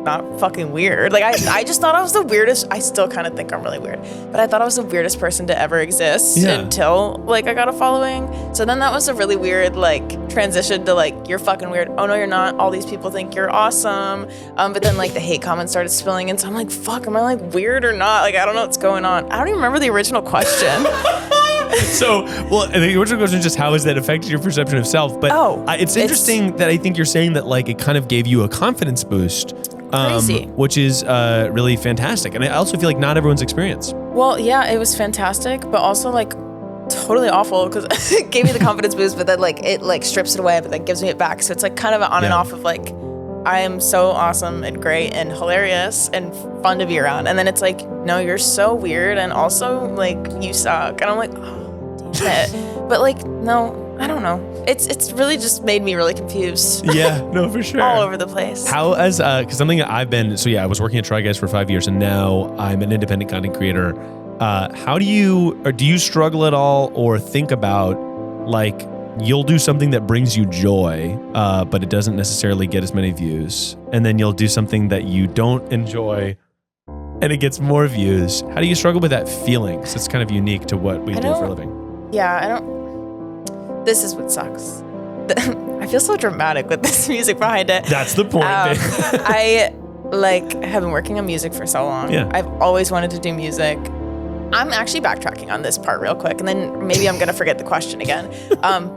S6: not fucking weird. Like I just thought I was the weirdest. I still kind of think I'm really weird, but I thought I was the weirdest person to ever exist until like I got a following. So then that was a really weird like transition to like, you're fucking weird. Oh no, you're not. All these people think you're awesome. But then like the hate comments started spilling in. So I'm like, fuck, am I like weird or not? Like, I don't know what's going on. I don't even remember the original question.
S5: So, well, the original question is just how has that affected your perception of self? But it's interesting that I think you're saying that like it kind of gave you a confidence boost.
S6: Crazy.
S5: Which is really fantastic. And I also feel like not everyone's experience.
S6: Well, yeah, it was fantastic, but also like totally awful because it gave me the confidence boost, but then like it like strips it away, but then gives me it back. So it's like kind of an on and off of like, I am so awesome and great and hilarious and fun to be around. And then it's like, no, you're so weird and also like you suck. And I'm like, oh, damn it. But like, no, I don't know. It's really just made me really confused.
S5: Yeah, no, for sure.
S6: All over the place.
S5: How as because something that I've been I was working at Try Guys for 5 years, and now I'm an independent content creator. How do you struggle at all, or think about like you'll do something that brings you joy, but it doesn't necessarily get as many views, and then you'll do something that you don't enjoy, and it gets more views? How do you struggle with that feeling? 'Cause it's kind of unique to what we do for a living.
S6: Yeah, I don't. This is what sucks. I feel so dramatic with this music behind it.
S5: That's the point.
S6: I have been working on music for so long.
S5: Yeah.
S6: I've always wanted to do music. I'm actually backtracking on this part real quick, and then maybe I'm gonna forget the question again.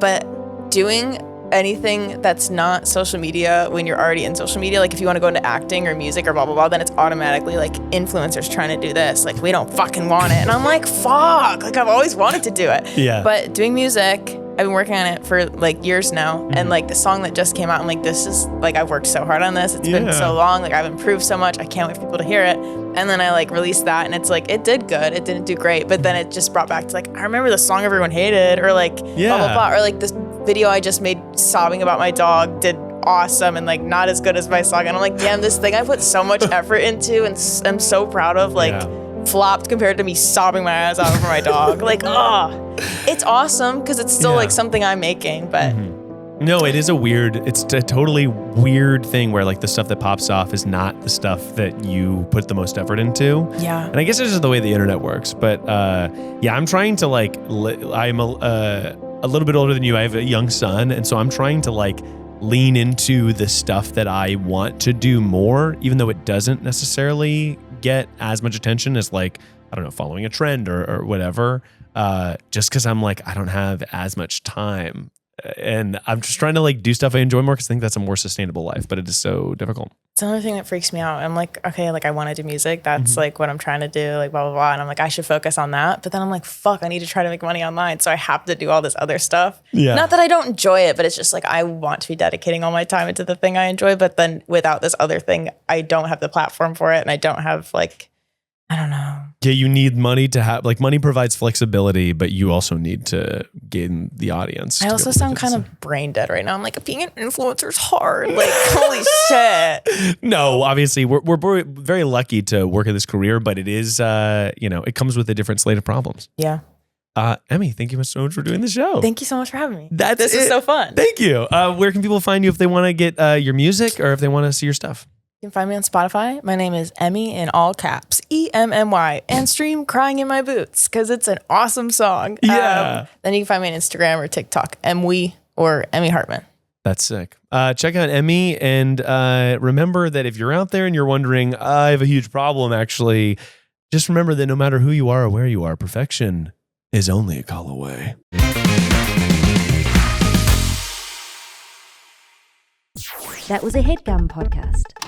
S6: But doing anything that's not social media when you're already in social media, like if you want to go into acting or music or blah blah blah, then it's automatically like influencers trying to do this. Like we don't fucking want it, and I'm like, fuck. Like I've always wanted to do it.
S5: Yeah.
S6: But doing music, I've been working on it for like years now, and like the song that just came out, I'm like, this is like, I've worked so hard on this. It's been so long. Like I've improved so much. I can't wait for people to hear it. And then I like released that, and it's like, it did good. It didn't do great, but then it just brought back to like, I remember the song everyone hated, or like blah blah blah, or like this video I just made sobbing about my dog did awesome and like not as good as my song. And I'm like, damn, this thing I put so much effort into and I'm so proud of, like flopped compared to me sobbing my eyes out for my dog. Like, it's awesome because it's still like something I'm making, but.
S5: No, it's a totally weird thing where like the stuff that pops off is not the stuff that you put the most effort into.
S6: Yeah.
S5: And I guess it's just the way the internet works. But I'm trying to like, I'm a little bit older than you. I have a young son. And so I'm trying to like lean into the stuff that I want to do more, even though it doesn't necessarily get as much attention as like, I don't know, following a trend or whatever. Just because I'm like, I don't have as much time. And I'm just trying to like do stuff I enjoy more because I think that's a more sustainable life, but it is so difficult.
S6: It's another thing that freaks me out. I'm like, okay, like I want to do music. That's like what I'm trying to do, like blah, blah, blah. And I'm like, I should focus on that. But then I'm like, fuck, I need to try to make money online. So I have to do all this other stuff. Yeah. Not that I don't enjoy it, but it's just like, I want to be dedicating all my time into the thing I enjoy. But then without this other thing, I don't have the platform for it. And I don't have like, I don't know.
S5: Yeah, you need money to have, like money provides flexibility, but you also need to gain the audience.
S6: I also sound kind of brain dead right now. I'm like, being an influencer is hard. Like, holy shit.
S5: No, obviously we're very lucky to work in this career, but it is, it comes with a different slate of problems.
S6: Yeah.
S5: Emmy, thank you so much for doing the show.
S6: Thank you so much for having me.
S5: This
S6: is so fun.
S5: Thank you. Where can people find you if they want to get your music or if they want to see your stuff?
S6: You can find me on Spotify. My name is Emmy in all caps, EMMY, and stream Crying in My Boots because it's an awesome song.
S5: Yeah.
S6: Then you can find me on Instagram or TikTok, Emmy or Emmy Hartman.
S5: That's sick. Check out Emmy and remember that if you're out there and you're wondering, I have a huge problem actually, just remember that no matter who you are or where you are, perfection is only a call away.
S4: That was a Headgum podcast.